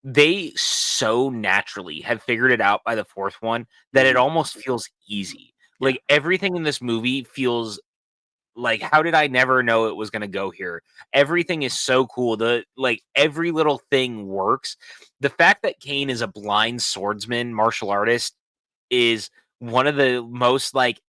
they so naturally have figured it out by the fourth one that it Mhm. almost feels easy. Yeah, Like everything in this movie feels like, how did I never know it was gonna go here? Everything is so cool. Every little thing works. The fact that Kane is a blind swordsman, martial artist is one of the most like,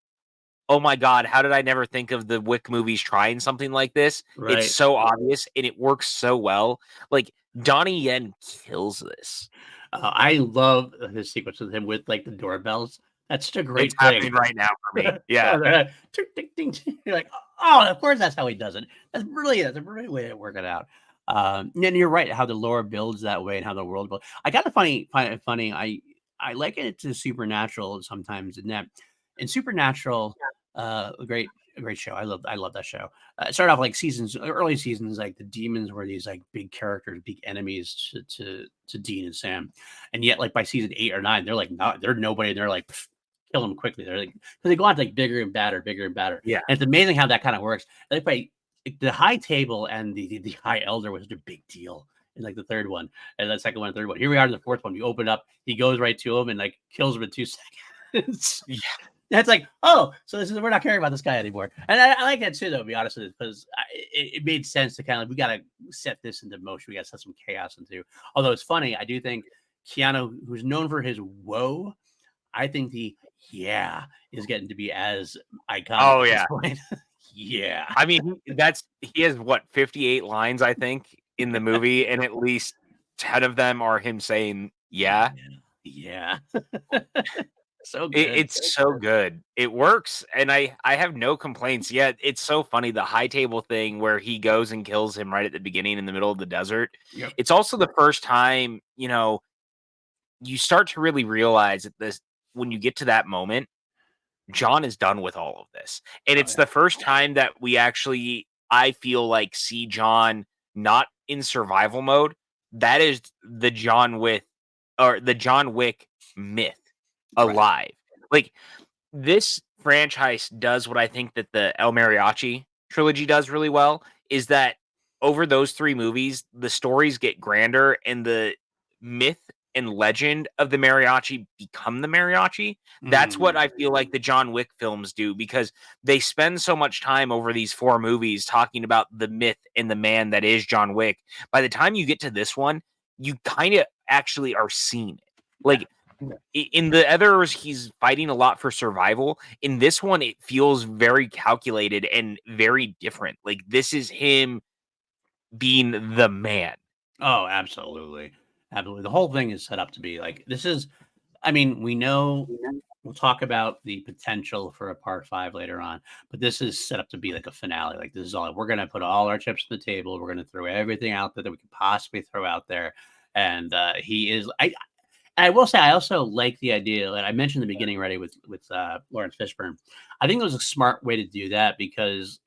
"Oh my god, how did I never think of the Wick movies trying something like this?" It's right. so obvious and it works so well. Like, Donnie Yen kills this. I love his sequence with him with like the doorbells. That's such a It's great thing. happening right now for me. Yeah. Oh, they're tick, tick, ting, ting. You're like, oh, of course that's how he does it. That's brilliant. That's a brilliant way to work it out. And you're right, how the lore builds that way and how the world builds. I got to find it funny. I liken it to Supernatural sometimes in that in Supernatural, a great show. I love that show. It started off like early seasons, like the demons were these like big characters, big enemies to Dean and Sam, and yet like by season 8 or 9, they're like not they're nobody. They're like kill them quickly. They're like because they go on to like bigger and badder, bigger and badder. Yeah. And it's amazing how that kind of works. Like by the high table and the high elder was a big deal in like the third one and the second one, and third one. Here we are in the fourth one. You open up, he goes right to him and like kills him in 2 seconds. Yeah. That's like, oh, so this is we're not caring about this guy anymore, and I like that too, though. To be honest with you, because it made sense to kind of we got to set this into motion. We got to set some chaos into. Although it's funny, I do think Keanu, who's known for his whoa, I think the yeah is getting to be as iconic Oh, at this yeah. point. Yeah, I mean, he has what, 58 lines, I think, in the movie, and at least 10 of them are him saying, "Yeah." yeah, so It good. it's so good. It works, and I have no complaints. Yeah, it's so funny, the high table thing where he goes and kills him right at the beginning in the middle of the desert. Yep. It's also the first time, you start to really realize that this when you get to that moment, John is done with all of this. And Oh it's yeah. the first time that we actually, I feel like, see John not in survival mode. That is the John Wick myth Right. alive. Like, this franchise does what I think that the El Mariachi trilogy does really well, is that over those 3 movies, the stories get grander and the myth and legend of the mariachi become the mariachi. That's what Mm, I feel like the John Wick films do, because they spend so much time over these 4 movies talking about the myth and the man that is John Wick. By the time you get to this one, you kinda actually are seeing it. yeah. Like, in the others, he's fighting a lot for survival. In this one, it feels very calculated and very different. Like, this is him being the man. Oh, absolutely. Absolutely. The whole thing is set up to be like this is I mean, we know we'll talk about the potential for a part 5 later on, but this is set up to be like a finale. Like this is all we're gonna put all our chips on the table. We're gonna throw everything out there that we could possibly throw out there. And he is I will say I also like the idea that I mentioned in the beginning already with Lawrence Fishburne. I think it was a smart way to do that because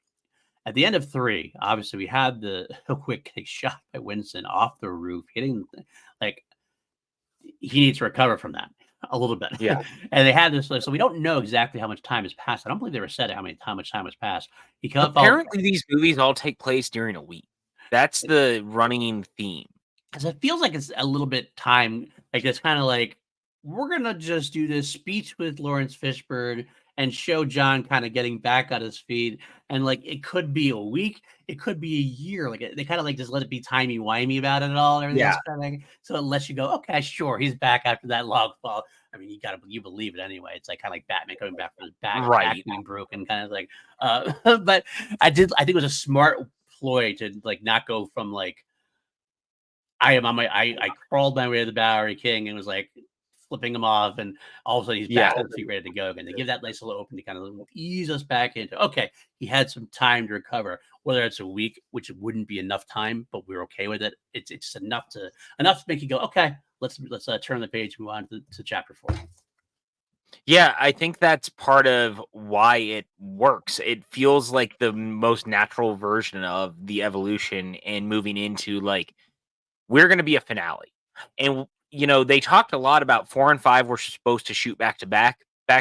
at the end of 3, obviously, we had the Wick getting shot by Winston off the roof, hitting like, he needs to recover from that a little bit. Yeah. And they had this so we don't know exactly how much time has passed. I don't believe they ever said how much time has passed. He kind of felt Apparently, these movies all take place during a week. That's the running theme. because it feels like it's a little bit time like, it's kinda like, "We're gonna just do this speech with Lawrence Fishburne and show John kinda getting back on his feet," and, like, it could be a week, it could be a year, like, they kinda, like, just let it be timey-wimey about it all and everything Yeah. else kinda so it lets you go, "Okay, sure, he's back after that log fall." I mean, you believe it anyway. It's, like, kinda like Batman coming back from his back Right. being broken, kind of like, but I think it was a smart ploy to, like, not go from, like, I am on my I crawled my way to the Bowery King and was like flipping him off, and all of a sudden he's Yeah. back on his feet, ready to go again. They give that nice little open to kind of ease us back into okay, he had some time to recover. Whether it's a week, which wouldn't be enough time, but we're okay with it. It's enough to make you go, okay, let's turn the page, move on to chapter 4. Yeah, I think that's part of why it works. It feels like the most natural version of the evolution and moving into like we're going to be a finale. And they talked a lot about 4 and 5 were supposed to shoot back to back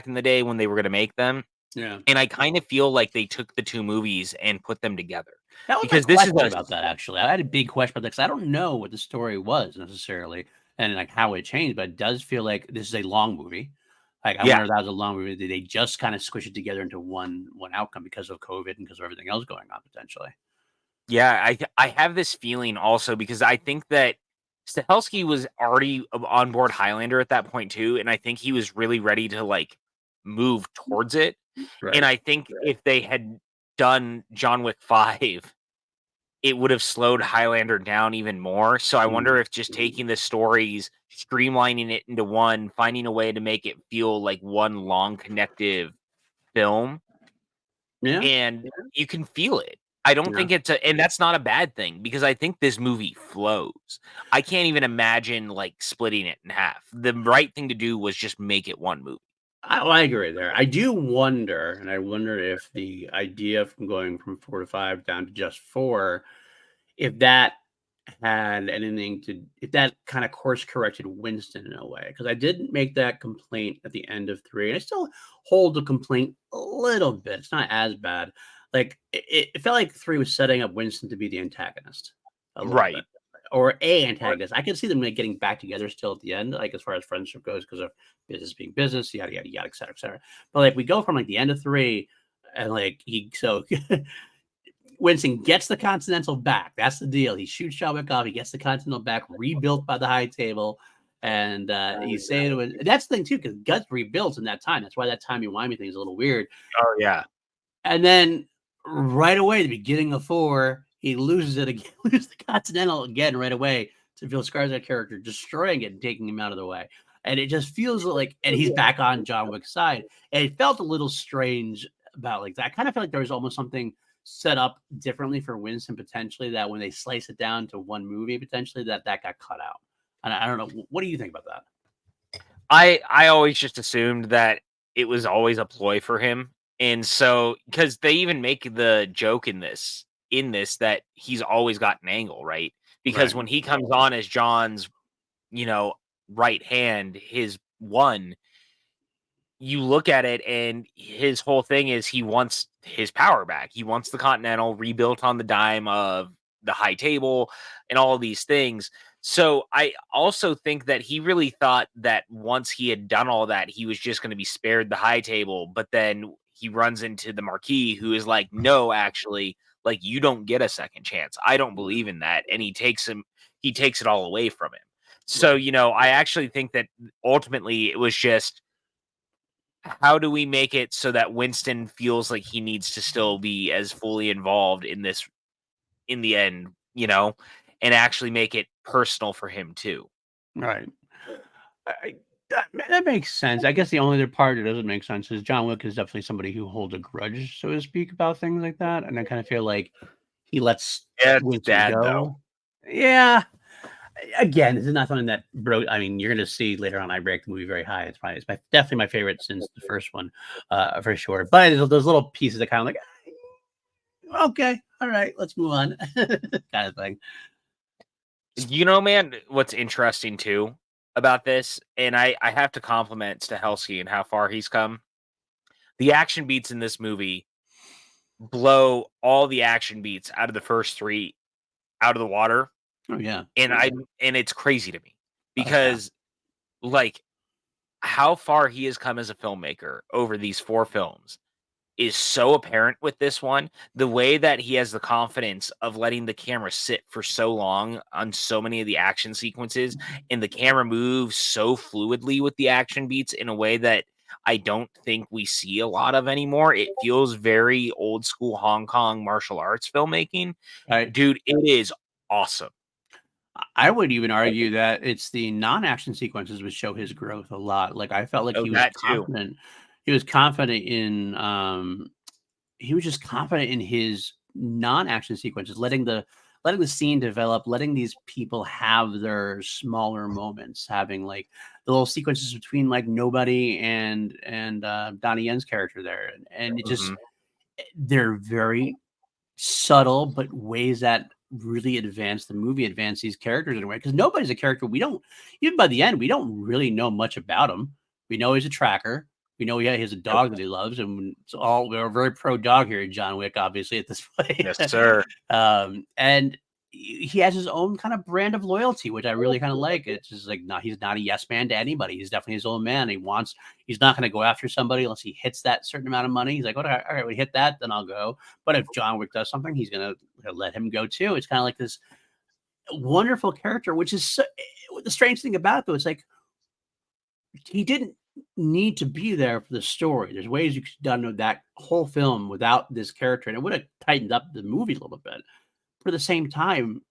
in the day when they were going to make them. Yeah. And I kind of feel like they took the two movies and put them together. That was my Because this is question a about that, actually. I had a big question about that because I don't know what the story was necessarily and like how it changed, but it does feel like this is a long movie. Like I yeah. wonder if that was a long movie. Did they just kind of squish it together into one outcome because of COVID and because of everything else going on potentially? Yeah, I have this feeling also because I think that Stahelski was already on board Highlander at that point too, and I think he was really ready to like move towards it. And Right. I think if they had done John Wick 5, it would have slowed Highlander down even more. So I wonder if just taking the stories, streamlining it into one, finding a way to make it feel like one long connective film Yeah. and you can feel it. I don't Yeah. think it's and that's not a bad thing because I think this movie flows. I can't even imagine like splitting it in half. The right thing to do was just make it one movie. I agree there. I do wonder, and I wonder if the idea from going from 4 to 5 down to just 4, if that had anything to if that kind of course corrected Winston in a way, because I didn't make that complaint at the end of 3, and I still hold the complaint a little bit. It's not as bad. Like, it felt like 3 was setting up Winston to be the antagonist a little bit, Right. or a antagonist. I could see them, like, getting back together still at the end, like, as far as friendship goes, because of business being business, yada, yada, yada, et cetera, et cetera. But, like, we go from, like, the end of 3, and, like, Winston gets the Continental back. That's the deal. He shoots John Wick off. He gets the Continental back, rebuilt by the High Table. And he's saying it was that's the thing too, because Guts rebuilt in that time. That's why that timey-wimey thing is a little weird. Oh yeah. And then right away, the beginning of 4, he loses it again, loses the Continental again right away to Bill Skarsgård character, destroying it and taking him out of the way. And it just feels like, and he's back on John Wick's side. And it felt a little strange about like that. I kind of felt like there was almost something set up differently for Winston potentially that when they slice it down to one movie potentially that got cut out. And I don't know. What do you think about that? I always just assumed that it was always a ploy for him. And so because they even make the joke in this that he's always got an angle, right? Because Right. when he comes on as John's, you know, right hand, his one, you look at it and his whole thing is he wants his power back. He wants the Continental rebuilt on the dime of the High Table and all of these things. So I also think that he really thought that once he had done all that, he was just going to be spared the High Table. But then he runs into the Marquee, who is like, no, actually, like you don't get a second chance. I don't believe in that. And he takes it all away from him. So, I actually think that ultimately it was just how do we make it so that Winston feels like he needs to still be as fully involved in this in the end, and actually make it personal for him too. Right. I that makes sense. I guess the only other part that doesn't make sense is John Wick is definitely somebody who holds a grudge, so to speak, about things like that, and I kind of feel like he lets Yeah, it's Winston dad though. go. Yeah. Again, this is not something that broke. I mean, you're going to see later on. I rank the movie very high. It's definitely my favorite since the first one, for sure. But there's those little pieces that kind of like, okay, all right, let's move on, kind of thing. Man, what's interesting too about this, and I have to compliment Stahelski and how far he's come. The action beats in this movie blow all the action beats out of the first three out of the water, Oh yeah, and it's crazy to me oh yeah, because like how far he has come as a filmmaker over these four films is so apparent with this one. The way that he has the confidence of letting the camera sit for so long on so many of the action sequences, and the camera moves so fluidly with the action beats in a way that I don't think we see a lot of anymore. It feels very old school Hong Kong martial arts filmmaking. right. Dude, it is awesome. I would even argue that it's the non-action sequences which show his growth a lot. Like I felt like Oh, he was that too. confident. He was confident in he was just confident in his non-action sequences, letting letting the scene develop, letting these people have their smaller moments, having like the little sequences between like Nobody and Donnie Yen's character there, and it just they're very subtle, but ways that really advance the movie, advance these characters in a way. Because Nobody's a character we don't, even by the end, we don't really know much about him. We know he's a tracker. We know he has a dog that he loves, and it's all we're very pro dog here in John Wick, obviously at this point. Yes, sir. And he has his own kind of brand of loyalty, which I really kind of like. It's just like, no, he's not a yes man to anybody. He's definitely his own man. He's not going to go after somebody unless he hits that certain amount of money. He's like, all right, we hit that, then I'll go. But if John Wick does something, he's going to let him go too. It's kind of like this wonderful character, which is the strange thing about it, though. It's like he didn't need to be there for the story. There's ways you could have done that whole film without this character, and it would have tightened up the movie a little bit. But at the same time,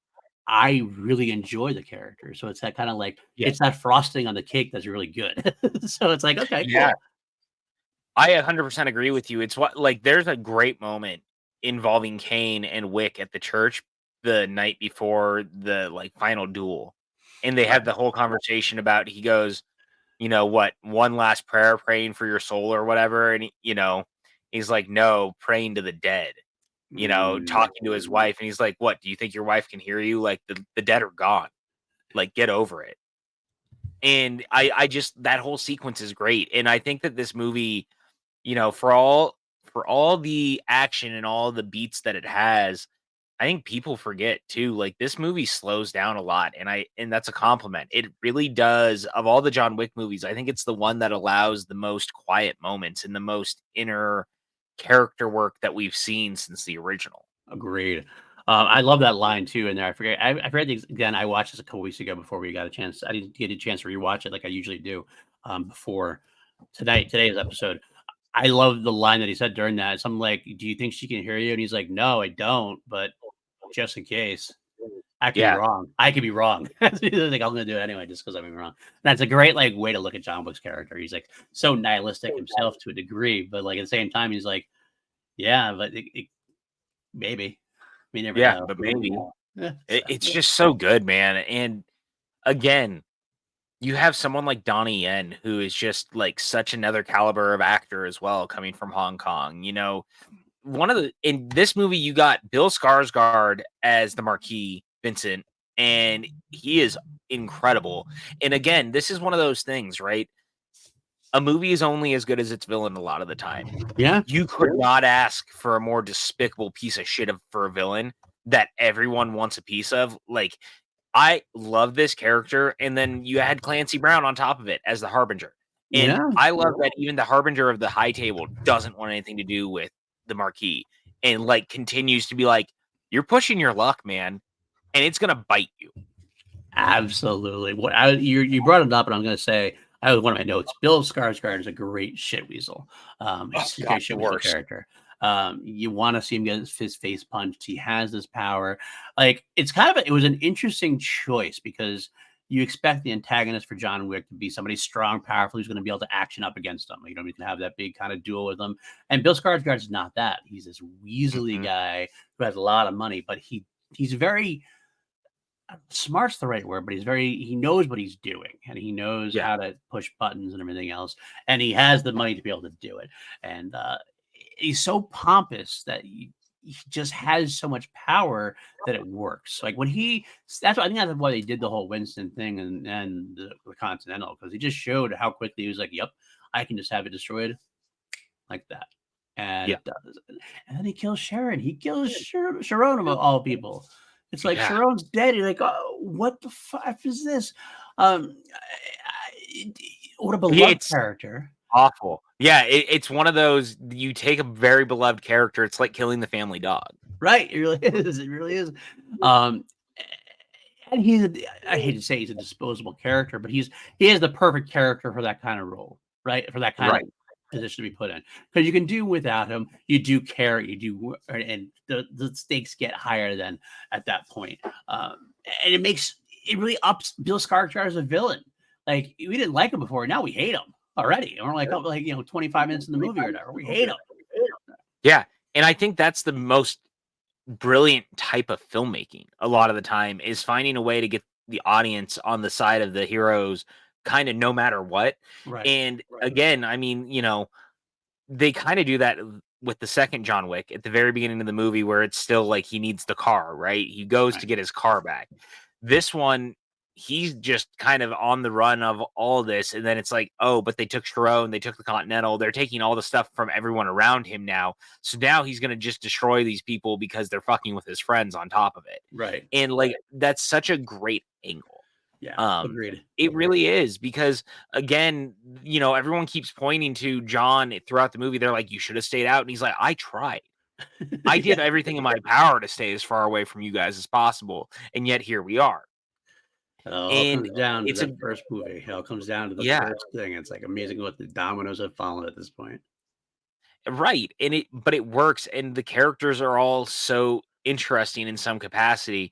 I really enjoy the character. So it's that kind of like, it's that frosting on the cake that's really good. So it's like, okay, cool. I 100% agree with you. It's what, like, there's a great moment involving Kane and Wick at the church the night before the like final duel. And they have the whole conversation about, he goes, you know what, one last prayer praying for your soul or whatever. And, he's like, no, praying to the dead. Talking to his wife, and he's like, what, do you think your wife can hear you? Like, the dead are gone. Like, get over it. And I just, that whole sequence is great. And I think that this movie, for all the action and all the beats that it has, I think people forget too, like, this movie slows down a lot. And that's a compliment. It really does. Of all the John Wick movies, I think it's the one that allows the most quiet moments and the most inner character work that we've seen since the original. Agreed. I love that line too in there. I forget again. I watched this a couple weeks ago before we got a chance. I didn't get a chance to rewatch it like I usually do before today's episode. I love the line that he said during that. Something like, do you think she can hear you? And he's like, no, I don't, but just in case. I could be wrong. I could be wrong. Like, I'm gonna do it anyway just because I'm wrong. That's a great like way to look at John Wick's character. He's like so nihilistic himself to a degree, but like at the same time, he's like, yeah, but maybe. We never know. But maybe. It's just so good, man. And again, you have someone like Donnie Yen, who is just like such another caliber of actor as well, coming from Hong Kong. In this movie, you got Bill Skarsgård as the Marquee, Vincent, and he is incredible. And again, this is one of those things, right? A movie is only as good as its villain a lot of the time. Yeah. You could not ask for a more despicable piece of shit for a villain that everyone wants a piece of. Like, I love this character. And then you had Clancy Brown on top of it as the Harbinger. And I love that even the Harbinger of the High Table doesn't want anything to do with the Marquee, and like continues to be like, you're pushing your luck, man, and it's gonna bite you. Absolutely. You brought it up, and I'm gonna say, I have one of my notes. Bill Skarsgård is a great shit weasel. He's a great shit weasel character. You want to see him get his face punched. He has this power. Like, it was an interesting choice because you expect the antagonist for John Wick to be somebody strong, powerful, who's going to be able to action up against them. You can have that big kind of duel with them. And Bill Skarsgård is not that. He's this weaselly guy who has a lot of money, but he's very smart's the right word, but he knows what he's doing, and he knows how to push buttons and everything else. And he has the money to be able to do it. And he's so pompous that he just has so much power that it works. Like I think that's why they did the whole Winston thing and the Continental, because he just showed how quickly he was like, yep, I can just have it destroyed like that. And and then he kills Sharon. He kills Sharon of all people. It's like Sharon's dead. You're like, oh, what the fuck is this? What a beloved character. Awful. Yeah, it's one of those, you take a very beloved character, it's like killing the family dog. Right. It really is. It really is. And I hate to say he's a disposable character, but he is the perfect character for that kind of role, right? For that kind of position to be put in. Because you can do without him, you do care, and the stakes get higher than at that point. And it really ups Bill Skarsgård as a villain. Like, we didn't like him before, now we hate him already. And we're like 25 minutes in the movie or whatever. We hate him. Yeah. And I think that's the most brilliant type of filmmaking a lot of the time, is finding a way to get the audience on the side of the heroes kind of no matter what. Right. And again, I mean, they kind of do that with the second John Wick at the very beginning of the movie, where it's still like he needs the car, right? He goes to Right. get his car back. This one, he's just kind of on the run of all this, and then it's like, oh, but they took Sharon, they took the Continental, they're taking all the stuff from everyone around him now. So now he's gonna just destroy these people because they're fucking with his friends on top of it. Right. And like that's such a great angle. Yeah. Um, Agreed. it really is because again, everyone keeps pointing to John throughout the movie. They're like, you should have stayed out. And he's like, I tried. I did Yeah. everything in my power to stay as far away from you guys as possible. And yet here we are. It all And comes down to it's a that first movie. It all comes down to the yeah, first thing. It's like amazing what the dominoes have fallen at this point. right. But it works, and the characters are all so interesting in some capacity.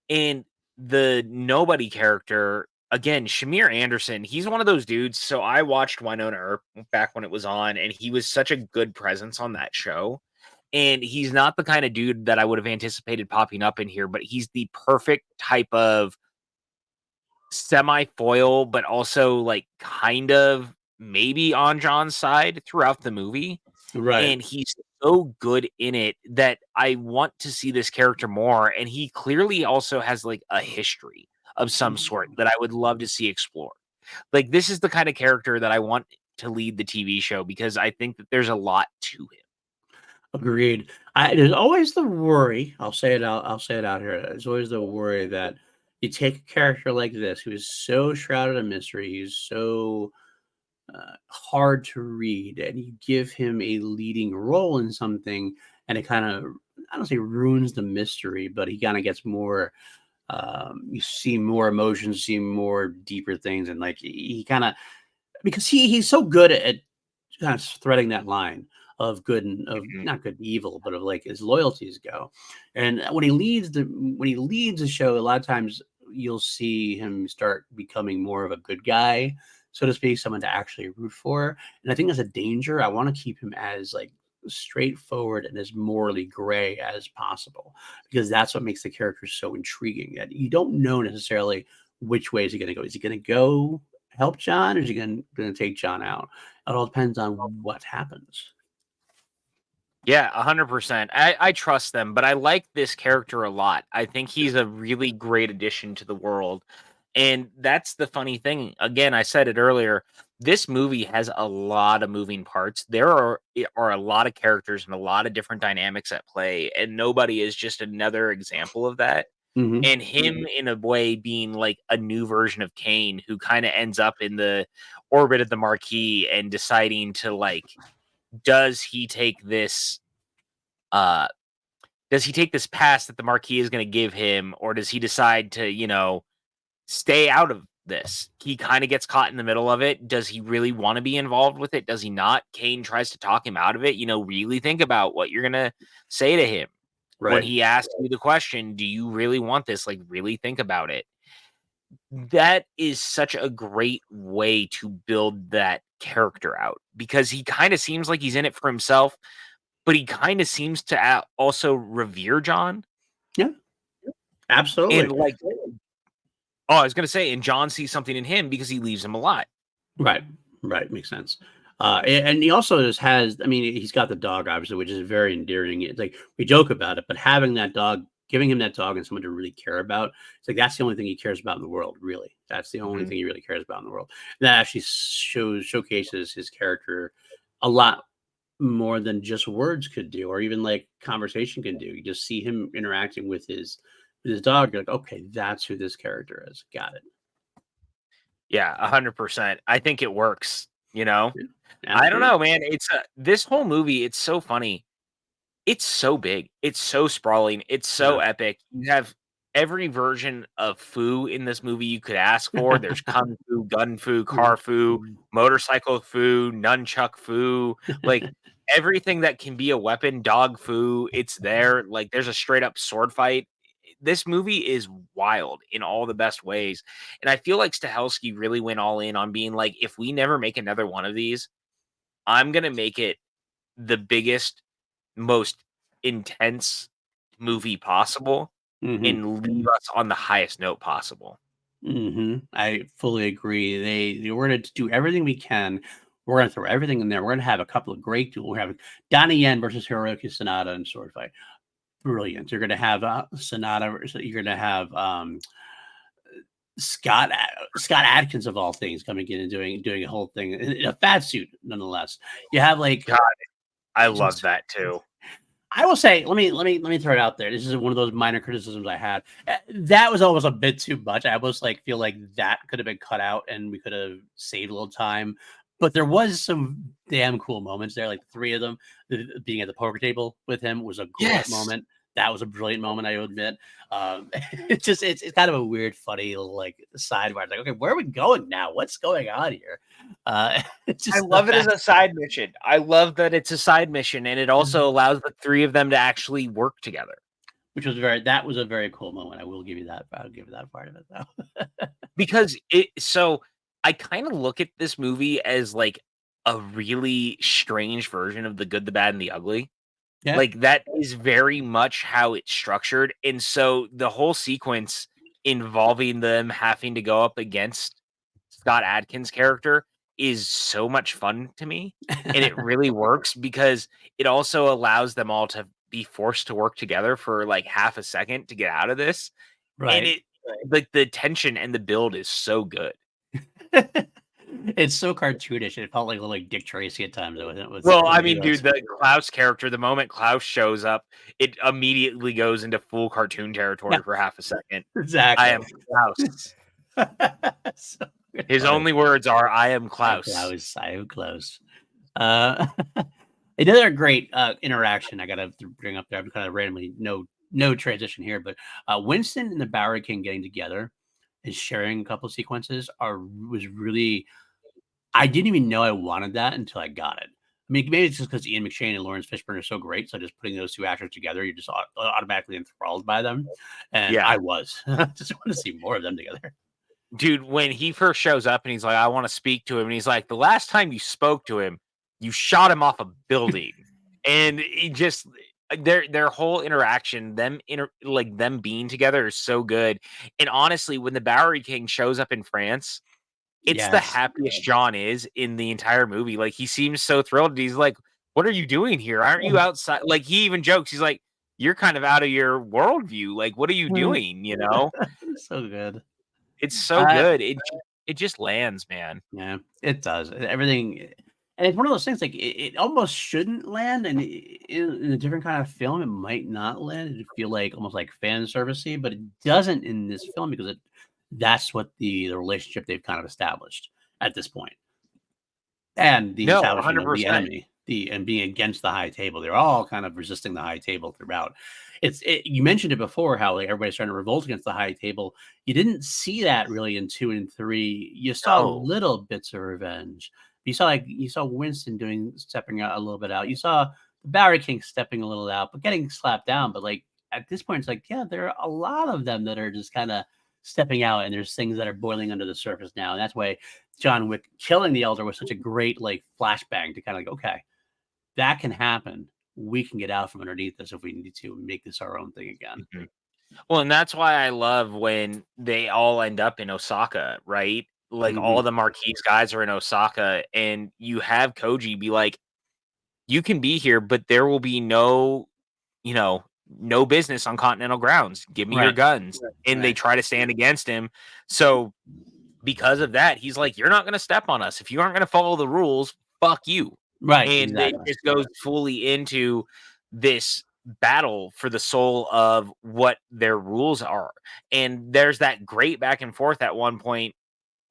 And the nobody character, again, Shamir Anderson, he's one of those dudes. So I watched Winona Earp back when it was on, and he was such a good presence on that show. And he's not the kind of dude that I would have anticipated popping up in here, but he's the perfect type of semi-foil, but also like kind of maybe on John's side throughout the movie. Right. And he's so good in it that I want to see this character more. And he clearly also has like a history of some sort that I would love to see explored. Like this is the kind of character that I want to lead the TV show because I think that there's a lot to him. Agreed. There's always the worry. I'll say it out. I'll say it out here. There's always the worry that you take a character like this who is so shrouded in mystery. He's so hard to read, and you give him a leading role in something, and it kind of, I don't say ruins the mystery, but he kind of gets more. You see more emotions, see more deeper things, and like he kind of, because he's so good at kind of threading that line of good and of Mhm. not good and evil, but of like his loyalties go. And when he leads the show, a lot of times you'll see him start becoming more of a good guy, so to speak, someone to actually root for. And I think that's a danger. I want to keep him as like straightforward and as morally gray as possible, because that's what makes the character so intriguing, that you don't know necessarily which way is he going to go. Is he going to go help John, or is he going to take John out? It all depends on what happens. Yeah, 100%. I trust them, but I like this character a lot. I think he's a really great addition to the world. And that's the funny thing. Again, I said it earlier. This movie has a lot of moving parts. There are a lot of characters and a lot of different dynamics at play, and nobody is just another example of that. Mhm. And him, in a way, being like a new version of Kane, who kind of ends up in the orbit of the Marquee and deciding to like, does he take this uh does he take this pass that the Marquis is going to give him, or does he decide to, stay out of this? He kind of gets caught in the middle of it. Does he really want to be involved with it? Does he not? Kane tries to talk him out of it. Really think about what you're going to say to him when Right. he asks you the question, do you really want this? Like, really think about it. That is such a great way to build that character out because he kind of seems like he's in it for himself, but he kind of seems to also revere John. Yeah, And absolutely. like, oh, I was gonna say, and John sees something in him because he leaves him alive. Right. Right. Makes sense. And he also just has, I mean, he's got the dog, obviously, which is very endearing. It's like we joke about it, but having that dog, giving him that dog and someone to really care about, it's like that's the only thing he cares about in the world, really. That's the only Mhm. thing he really cares about in the world. That actually showcases his character a lot more than just words could do, or even like conversation can do. You just see him interacting with his dog. You're like, okay, that's who this character is. Got it. Yeah, 100%. I think it works. Yeah, I don't absolutely. know, man. It's this whole movie. It's so funny. It's so big. It's so sprawling. It's so Yeah. epic. You have every version of foo in this movie you could ask for. There's kung fu, gun fu, car fu, motorcycle foo, nunchuck foo, like everything that can be a weapon, dog foo, it's there. Like there's a straight up sword fight. This movie is wild in all the best ways. And I feel like Stahelski really went all in on being like, if we never make another one of these, I'm gonna make it the biggest, most intense, movie possible and leave us on the highest note possible. I fully agree. They we're going to do everything we can. We're going to throw everything in there. We're going to have a couple of great duels. We're having Donnie Yen versus Hiroki Sanada in sword fight. Brilliant. You're going to have Sanada. You're going to have Scott Adkins of all things coming in and doing a whole thing in a fat suit, nonetheless. You have like God, I love that too. I will say, let me throw it out there. This is one of those minor criticisms I had. That was almost a bit too much. I almost feel like that could have been cut out and we could have saved a little time. But there was some damn cool moments there, like the three of them being at the poker table with him was a great moment. That was a brilliant moment, I admit. It's kind of a weird, funny little side where it's like, okay, where are we going now? What's going on here? I love it as a side mission. I love that it's a side mission, and it also allows the three of them to actually work together. Which was that was a very cool moment. I will give you that. I'll give you that part of it though. Because I kind of look at this movie as like a really strange version of The Good, the Bad, and the Ugly. Yeah. Like that is very much how it's structured. And so the whole sequence involving them having to go up against Scott Adkins' character is so much fun to me. And it really works because it also allows them all to be forced to work together for like half a second to get out of this. Right. And it like the tension and the build is so good. It's so cartoonish. It felt like Dick Tracy at times. Well, I mean, dude, the Klaus character, the moment Klaus shows up, it immediately goes into full cartoon territory for half a second. Exactly. I am Klaus. So his only words are, I am Klaus. I am Klaus. Another great interaction I got to bring up there. I'm kind of randomly, no transition here, but Winston and the Bowery King getting together and sharing a couple of sequences was really... I didn't even know I wanted that until I got it. I mean, maybe it's just because Ian McShane and Lawrence Fishburne are so great. So just putting those two actors together, you're just automatically enthralled by them. And I was. Just want to see more of them together. Dude, when he first shows up and he's like, I want to speak to him. And he's like, the last time you spoke to him, you shot him off a building. And he just... Their whole interaction, them being together is so good. And honestly, when the Bowery King shows up in France, it's the happiest John is in the entire movie. Like, he seems so thrilled. He's like, what are you doing here? Aren't you outside? Like, he even jokes. He's like, you're kind of out of your worldview. Like, what are you doing? You know? So good. It's so good. It just lands, man. Yeah, it does. Everything... And it's one of those things, like, it almost shouldn't land, and in a different kind of film, it might not land. It'd feel like almost like fan servicey, but it doesn't in this film because that's what the relationship they've kind of established at this point. And the establishment of the enemy, and being against the high table. They're all kind of resisting the high table throughout. You mentioned it before, how like everybody's trying to revolt against the high table. You didn't see that really in 2 and 3. You saw little bits of revenge. You saw Winston stepping out a little bit out. You saw the Bowery King stepping a little out, but getting slapped down. But like at this point, it's like, yeah, there are a lot of them that are just kind of stepping out, and there's things that are boiling under the surface now. And that's why John Wick killing the Elder was such a great like flashbang to kind of like, okay, that can happen. We can get out from underneath this if we need to make this our own thing again. Mm-hmm. Well, and that's why I love when they all end up in Osaka, right? Like all the Marquee guys are in Osaka, and you have Koji be like, you can be here, but there will be no business on continental grounds. Give me your guns. And they try to stand against him. So because of that, he's like, you're not going to step on us. If you aren't going to follow the rules, fuck you. Right. And it just goes fully into this battle for the soul of what their rules are. And there's that great back and forth at one point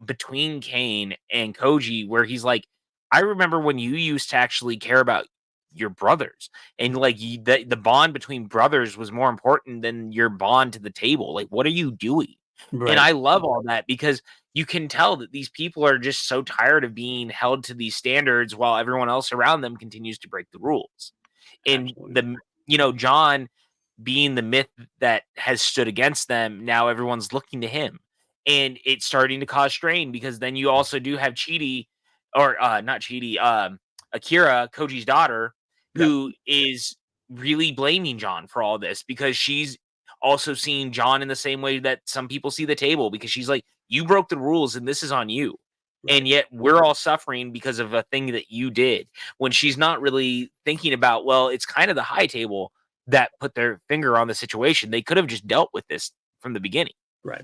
between Kane and Koji, where he's like, I remember when you used to actually care about your brothers, and like the bond between brothers was more important than your bond to the table. Like, what are you doing? Right. And I love all that because you can tell that these people are just so tired of being held to these standards while everyone else around them continues to break the rules. And John being the myth that has stood against them, now everyone's looking to him. And it's starting to cause strain because then you also do have Akira, Koji's daughter, who is really blaming John for all this because she's also seeing John in the same way that some people see the table because she's like, you broke the rules and this is on you. Right. And yet we're all suffering because of a thing that you did when she's not really thinking about, well, it's kind of the high table that put their finger on the situation. They could have just dealt with this from the beginning. Right.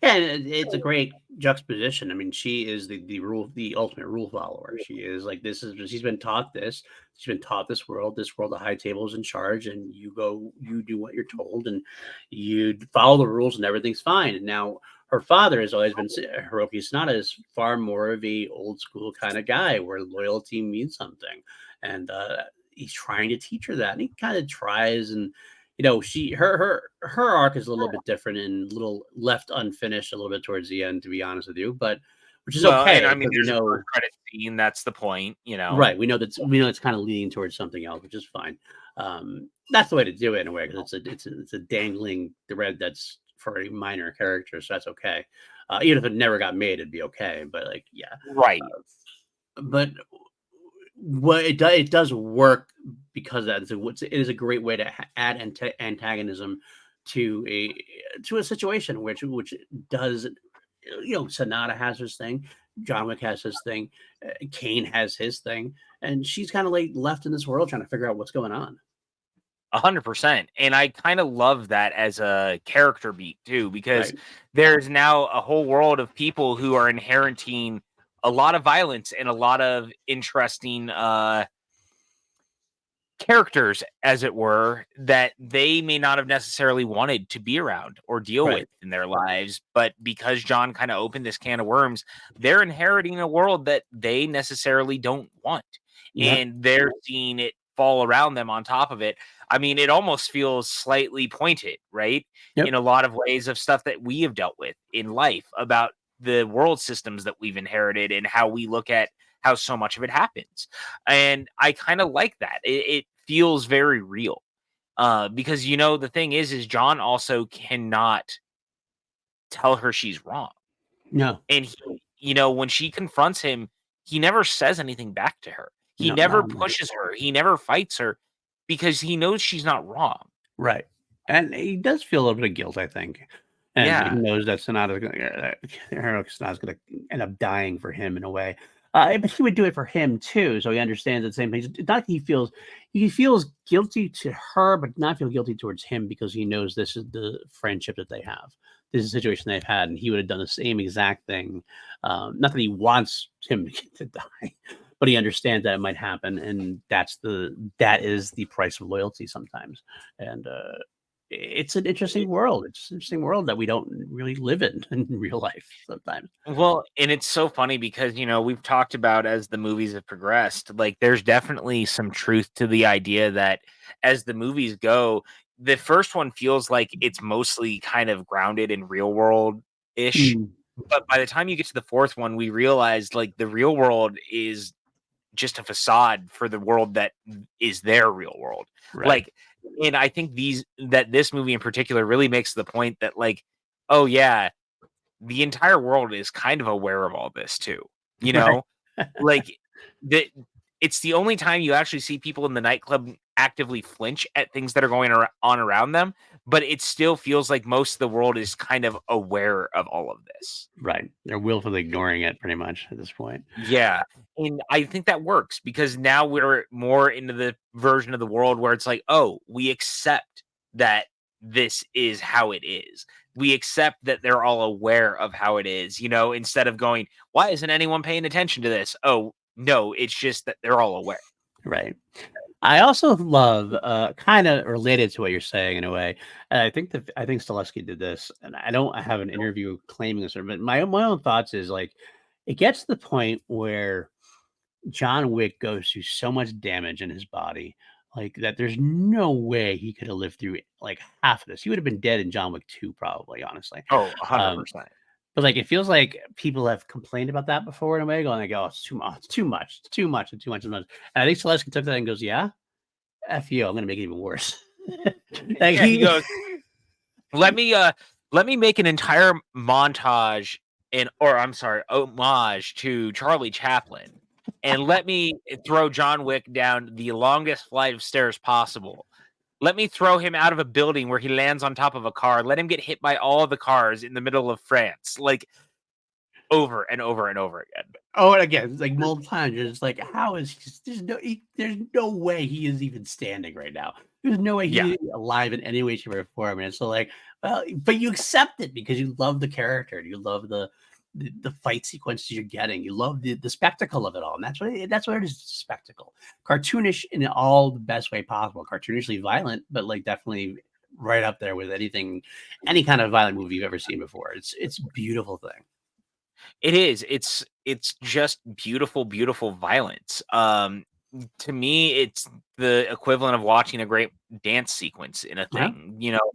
Yeah, and it's a great juxtaposition. I mean, she is the ultimate rule follower. She is like she's been taught this. She's been taught this world. This world, the high table is in charge, and you do what you're told, and you follow the rules, and everything's fine. And now her father has always been Hiroki Sanada is far more of a old school kind of guy where loyalty means something, and he's trying to teach her that, and he kind of tries and her arc is a little bit different and a little left unfinished a little bit towards the end, to be honest with you, but which is okay. And I mean, there's a credit scene. That's the point, Right. We know it's kind of leading towards something else, which is fine. That's the way to do it in a way because it's a dangling thread that's for a minor character, so that's okay. Even if it never got made, it'd be okay. But right. But what it does work because it is a great way to add antagonism to a situation which does Sanada has his thing, John Wick has his thing, Kane has his thing, and she's kind of like left in this world trying to figure out what's going on. 100%. And I kind of love that as a character beat too, because there's now a whole world of people who are inheriting a lot of violence and a lot of interesting characters, as it were, that they may not have necessarily wanted to be around or deal with in their lives. But because John kind of opened this can of worms, they're inheriting a world that they necessarily don't want. And they're seeing it fall around them on top of it. I mean, it almost feels slightly pointed, right? In a lot of ways of stuff that we have dealt with in life about the world systems that we've inherited and how we look at how so much of it happens. And I kind of like that. It feels very real. Because, the thing is John also cannot tell her she's wrong. No. And when she confronts him, he never says anything back to her. He never pushes her. He never fights her because he knows she's not wrong. Right. And he does feel a little bit of guilt, I think. And he knows that Sanada's going to end up dying for him in a way. But he would do it for him too, so he understands the same thing. It's not that he feels guilty to her, but not feel guilty towards him because he knows this is the friendship that they have. This is a situation they've had, and he would have done the same exact thing. Not that he wants him to die, but he understands that it might happen, and that is the price of loyalty sometimes. And it's an interesting world. It's an interesting world that we don't really live in real life sometimes. Well, and it's so funny because, we've talked about as the movies have progressed, like there's definitely some truth to the idea that as the movies go, the first one feels like it's mostly kind of grounded in real world ish. But by the time you get to the fourth one, we realized like the real world is just a facade for the world that is their real world. Like, and I think this movie in particular really makes the point that like, oh yeah, the entire world is kind of aware of all this too. Like it's the only time you actually see people in the nightclub actively flinch at things that are going on around them, but it still feels like most of the world is kind of aware of all of this. Right. They're willfully ignoring it pretty much at this point. Yeah. And I think that works because now we're more into the version of the world where it's like, oh, we accept that this is how it is. We accept that they're all aware of how it is, instead of going, why isn't anyone paying attention to this? Oh, no, it's just that they're all aware. Right. I also love, kind of related to what you're saying in a way. I think Stileski did this, and I don't have an interview claiming this, but my own thoughts is like, it gets to the point where John Wick goes through so much damage in his body, like that there's no way he could have lived through like half of this. He would have been dead in John Wick 2, probably, honestly. Oh, 100%. But like, it feels like people have complained about that before in a way, going like, "Oh, it's too much. And I think Stileski took that and goes, "Yeah, F you, I'm going to make it even worse." Like, he goes, let me make an entire montage homage to Charlie Chaplin and let me throw John Wick down the longest flight of stairs possible. Let me throw him out of a building where he lands on top of a car. Let him get hit by all the cars in the middle of France, like over and over and over again. Oh, and again, it's like multiple times. You're just like, how is there's no way he is even standing right now. There's no way he's alive in any way, shape, or form. And so, like, well, but you accept it because you love the character. You love the fight sequences you're getting. You love the spectacle of it all, and that's what it is. It's a spectacle, cartoonish in all the best way possible. Cartoonishly violent, but like definitely right up there with any kind of violent movie you've ever seen before. It's a beautiful thing. It is. It's just beautiful, beautiful violence. To me, it's the equivalent of watching a great dance sequence in a thing. You know,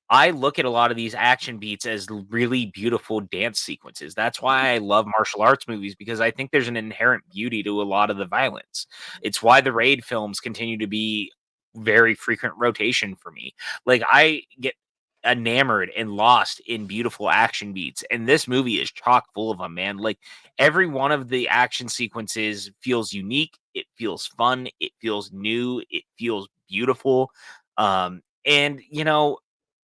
I look at a lot of these action beats as really beautiful dance sequences. That's why I love martial arts movies, because I think there's an inherent beauty to a lot of the violence. It's why the Raid films continue to be very frequent rotation for me. Like, I get enamored and lost in beautiful action beats, and this movie is chock full of them, man. Like, every one of the action sequences feels unique, it feels fun, it feels new, it feels beautiful. And you know,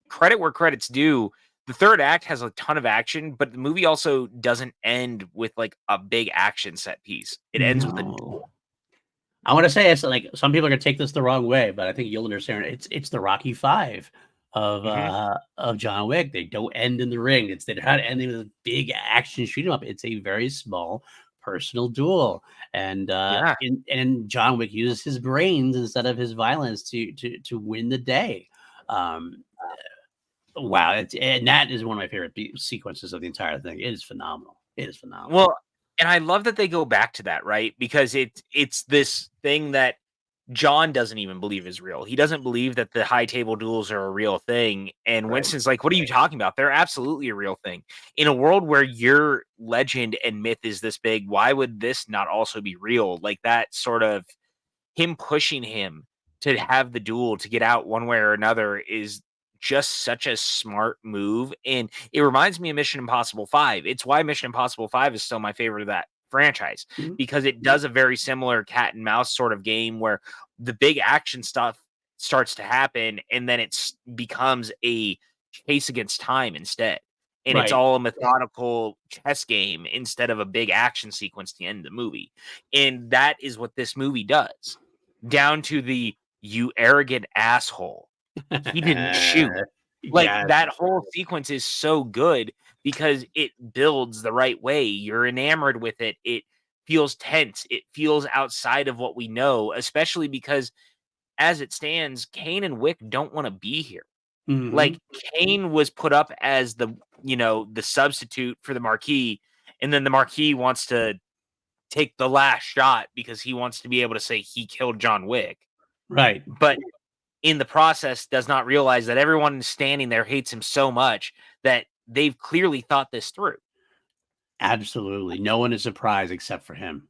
credit where credit's due, the third act has a ton of action, but the movie also doesn't end with like a big action set piece. It ends with a duel. I want to say it's like some people are gonna take this the wrong way, but I think you'll understand. It's the Rocky Five of John Wick. They don't end in the ring. They're not ending with a big action shoot 'em up. It's a very small personal duel, and John Wick uses his brains instead of his violence to win the day. Wow, and that is one of my favorite sequences of the entire thing. It is phenomenal. It is phenomenal. Well, and I love that they go back to that, right? Because it's this thing that John doesn't even believe is real. He doesn't believe that the high table duels are a real thing. And Winston's like, what are you talking about? They're absolutely a real thing. In a world where your legend and myth is this big, why would this not also be real? Like, that sort of him pushing him to have the duel to get out one way or another is just such a smart move. And it reminds me of Mission Impossible 5. It's why Mission Impossible 5 is still my favorite of that franchise, because it does a very similar cat and mouse sort of game where the big action stuff starts to happen and then it becomes a chase against time instead. And it's all a methodical chess game instead of a big action sequence to end the movie. And that is what this movie does. Down to the "you arrogant asshole, he didn't shoot." Like, that whole sequence is so good because it builds the right way. You're enamored with it. It feels tense. It feels outside of what we know, especially because as it stands, Kane and Wick don't want to be here. Like, Kane was put up as the substitute for the Marquee, and then the Marquee wants to take the last shot because he wants to be able to say he killed John Wick. Right. But in the process does not realize that everyone standing there hates him so much that they've clearly thought this through. Absolutely. No one is surprised except for him.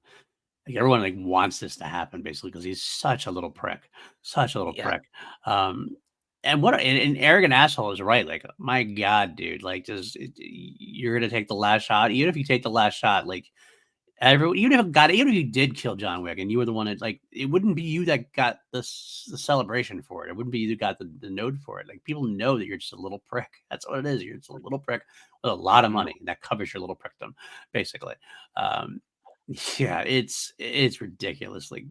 Like, everyone like wants this to happen basically because he's such a little prick. Such a little prick. And what an arrogant asshole is right. Like, my God, dude, like, you're gonna take the last shot. Even if you take the last shot, like, even if you did kill John Wick and you were the one that, like, it wouldn't be you that got the celebration for it. It wouldn't be you that got the node for it. Like, people know that you're just a little prick. That's what it is. You're just a little prick with a lot of money, and that covers your little prickdom, basically. Yeah, it's ridiculously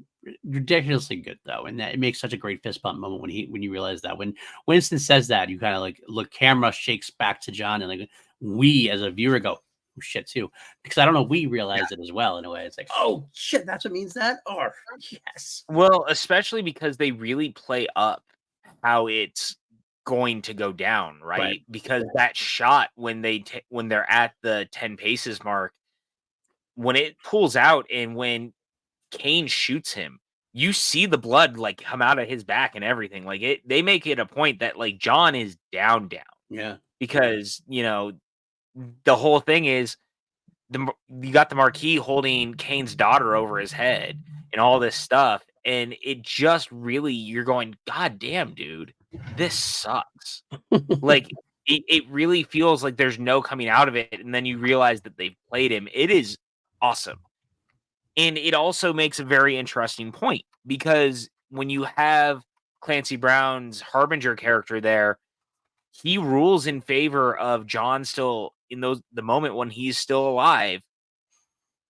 good though, and that it makes such a great fist bump moment when you realize that when Winston says that, you kind of like look, camera shakes back to John, and like we as a viewer go, oh shit, too, because I don't know, we realize it as well in a way. It's like, oh shit, that's what means that. Oh yes. Well, especially because they really play up how it's going to go down, right? Because that shot when when they're at the 10 paces mark, when it pulls out and when Kane shoots him, you see the blood like come out of his back and everything. Like, they make it a point that like John is down. Yeah. Because, the whole thing is you got the Marquis holding Kane's daughter over his head and all this stuff. And it just really, you're going, God damn, dude, this sucks. Like, it really feels like there's no coming out of it. And then you realize that they've played him. It is awesome. And it also makes a very interesting point because when you have Clancy Brown's Harbinger character there, he rules in favor of John still in the moment when he's still alive.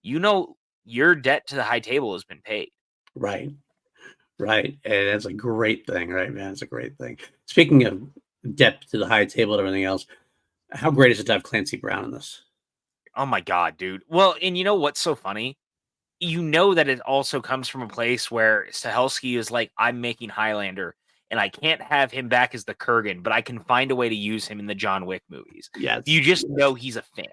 You know, your debt to the high table has been paid. Right. Right. And that's a great thing, right, man? It's a great thing. Speaking of debt to the high table and everything else, how great is it to have Clancy Brown in this? Oh my god, dude. Well, and you know what's so funny? You know that it also comes from a place where Stahelski is like, I'm making Highlander, and I can't have him back as the Kurgan, but I can find a way to use him in the John Wick movies. Yes. You just know he's a fan.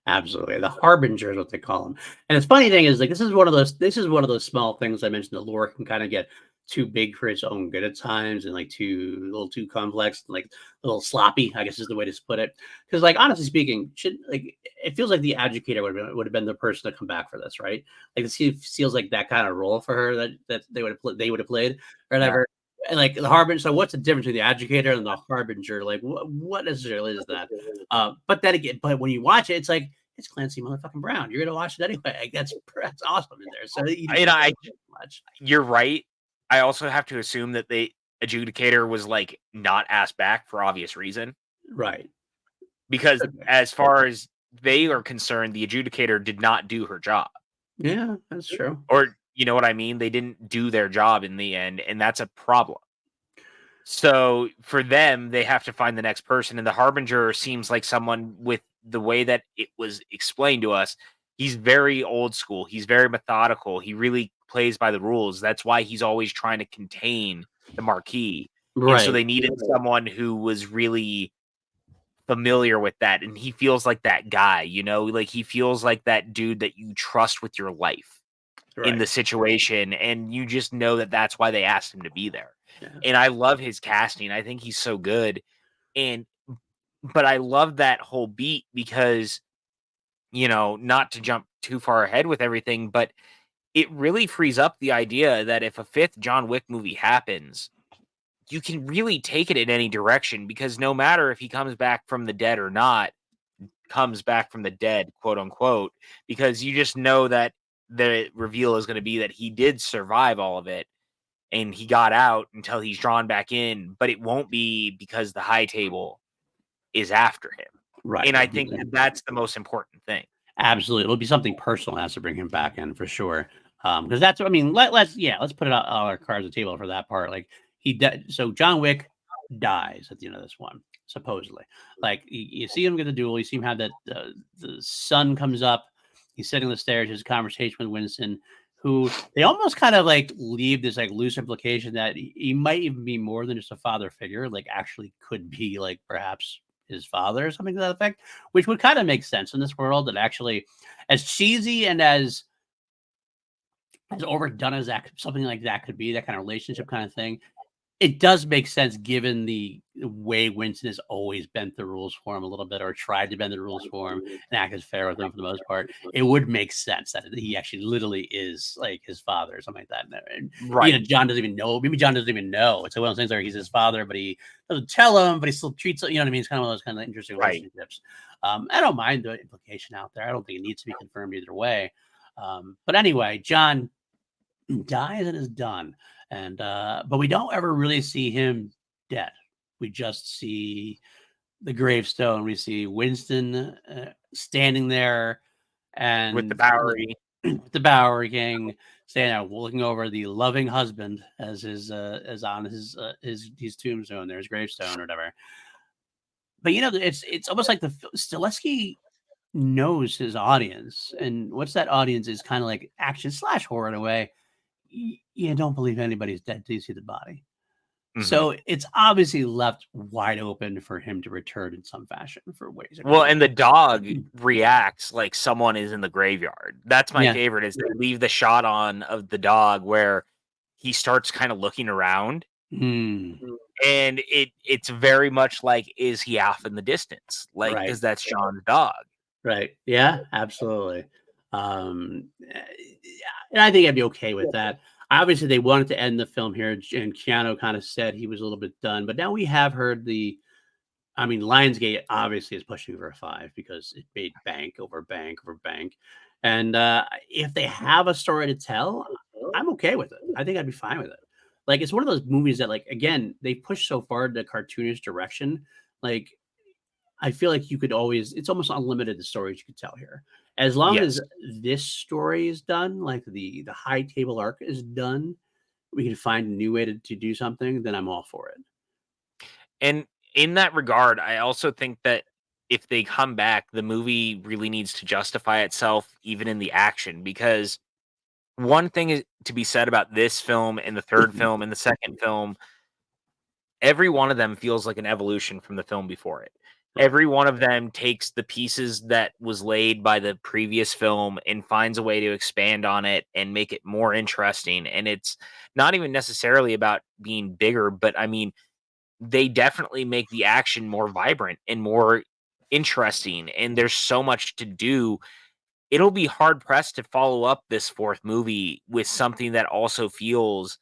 Absolutely. The Harbinger is what they call him. And the funny thing is, like, this is one of those small things I mentioned. The lore can kind of get too big for its own good at times, and like a little too complex, like a little sloppy, I guess is the way to put it. Because, like, honestly speaking, it feels like the educator would have been the person to come back for this, right? Like, it feels like that kind of role for her that they would have played or whatever. And like the Harbinger. So what's the difference between the educator and the Harbinger? Like, what necessarily is that? But then again, but when you watch it, it's like it's Clancy motherfucking Brown. You're gonna watch it anyway. Like, that's awesome in there. So You're right. I also have to assume that the adjudicator was like not asked back for obvious reason, right? because as far as they are concerned, the adjudicator did not do her job. Yeah, that's true. Or you know what I mean? They didn't do their job in the end, and that's a problem. So for them, they have to find the next person. And the Harbinger seems like someone with the way that it was explained to us. He's very old school. He's very methodical. He really plays by the rules. That's why he's always trying to contain the Marquee. And so Right. they needed someone who was really familiar with that. And he feels like that guy, you know, like he feels like that dude that you trust with your life in the situation. And you just know that that's why they asked him to be there. Yeah. And I love his casting. I think he's so good. But I love that whole beat because, you know, not to jump too far ahead with everything, but it really frees up the idea that if a fifth John Wick movie happens, you can really take it in any direction because no matter if he comes back from the dead or not, comes back from the dead, quote unquote, because you just know that the reveal is going to be that he did survive all of it and he got out until he's drawn back in, but it won't be because the high table is after him. Right. And I think that's the most important thing. Absolutely. It'll be something personal that has to bring him back in for sure. Because that's what I mean. Let's put it out all our cards on the table for that part. Like so John Wick dies at the end of this one, supposedly. Like you see him get the duel, you see him have that the sun comes up, he's sitting on the stairs, his conversation with Winston, who they almost kind of like leave this like loose implication that he might even be more than just a father figure, like actually could be like perhaps his father or something to that effect, which would kind of make sense in this world. That actually, as cheesy and as overdone as that something like that could be, that kind of relationship kind of thing, it does make sense given the way Winston has always bent the rules for him a little bit, or tried to bend the rules for him and act as fair with him for the most part. It would make sense that he actually literally is like his father or something like that. And right. You know, John doesn't even know. Maybe John doesn't even know. It's one of those things where he's his father, but he doesn't tell him, but he still treats him. You know what I mean? It's kind of one of those kind of interesting relationships. I don't mind the implication out there. I don't think it needs to be confirmed either way. But anyway, John dies and is done. And but we don't ever really see him dead. We just see the gravestone. We see Winston standing there and with the Bowery, the Bowery King standing out, looking over the loving husband as his as on his tombstone there, his gravestone or whatever. But you know, it's almost like the Stileski knows his audience, and what's that audience is kind of like action / horror in a way. You don't believe anybody's dead till you see the body. Mm-hmm. So it's obviously left wide open for him to return in some fashion for ways. Well, and the dog reacts like someone is in the graveyard. That's my favorite, is they leave the shot on of the dog where he starts kind of looking around. And it's very much like, is he off in the distance? Like, because that's John's dog. Right. Yeah, absolutely. And I think I'd be okay with that. Obviously, they wanted to end the film here, and Keanu kind of said he was a little bit done. But now we have heard Lionsgate obviously is pushing for a 5 because it made bank over bank over bank. And if they have a story to tell, I'm okay with it. I think I'd be fine with it. Like, it's one of those movies that, like, again, they push so far in the cartoonish direction. Like, I feel like you could always, it's almost unlimited the stories you could tell here. As long as Yes. this story is done, like the high table arc is done, we can find a new way to do something, then I'm all for it. And in that regard, I also think that if they come back, the movie really needs to justify itself even in the action, because one thing is to be said about this film and the third film and the second film, every one of them feels like an evolution from the film before it. Right. Every one of them takes the pieces that was laid by the previous film and finds a way to expand on it and make it more interesting. And it's not even necessarily about being bigger, but I mean, they definitely make the action more vibrant and more interesting. And there's so much to do. It'll be hard pressed to follow up this fourth movie with something that also feels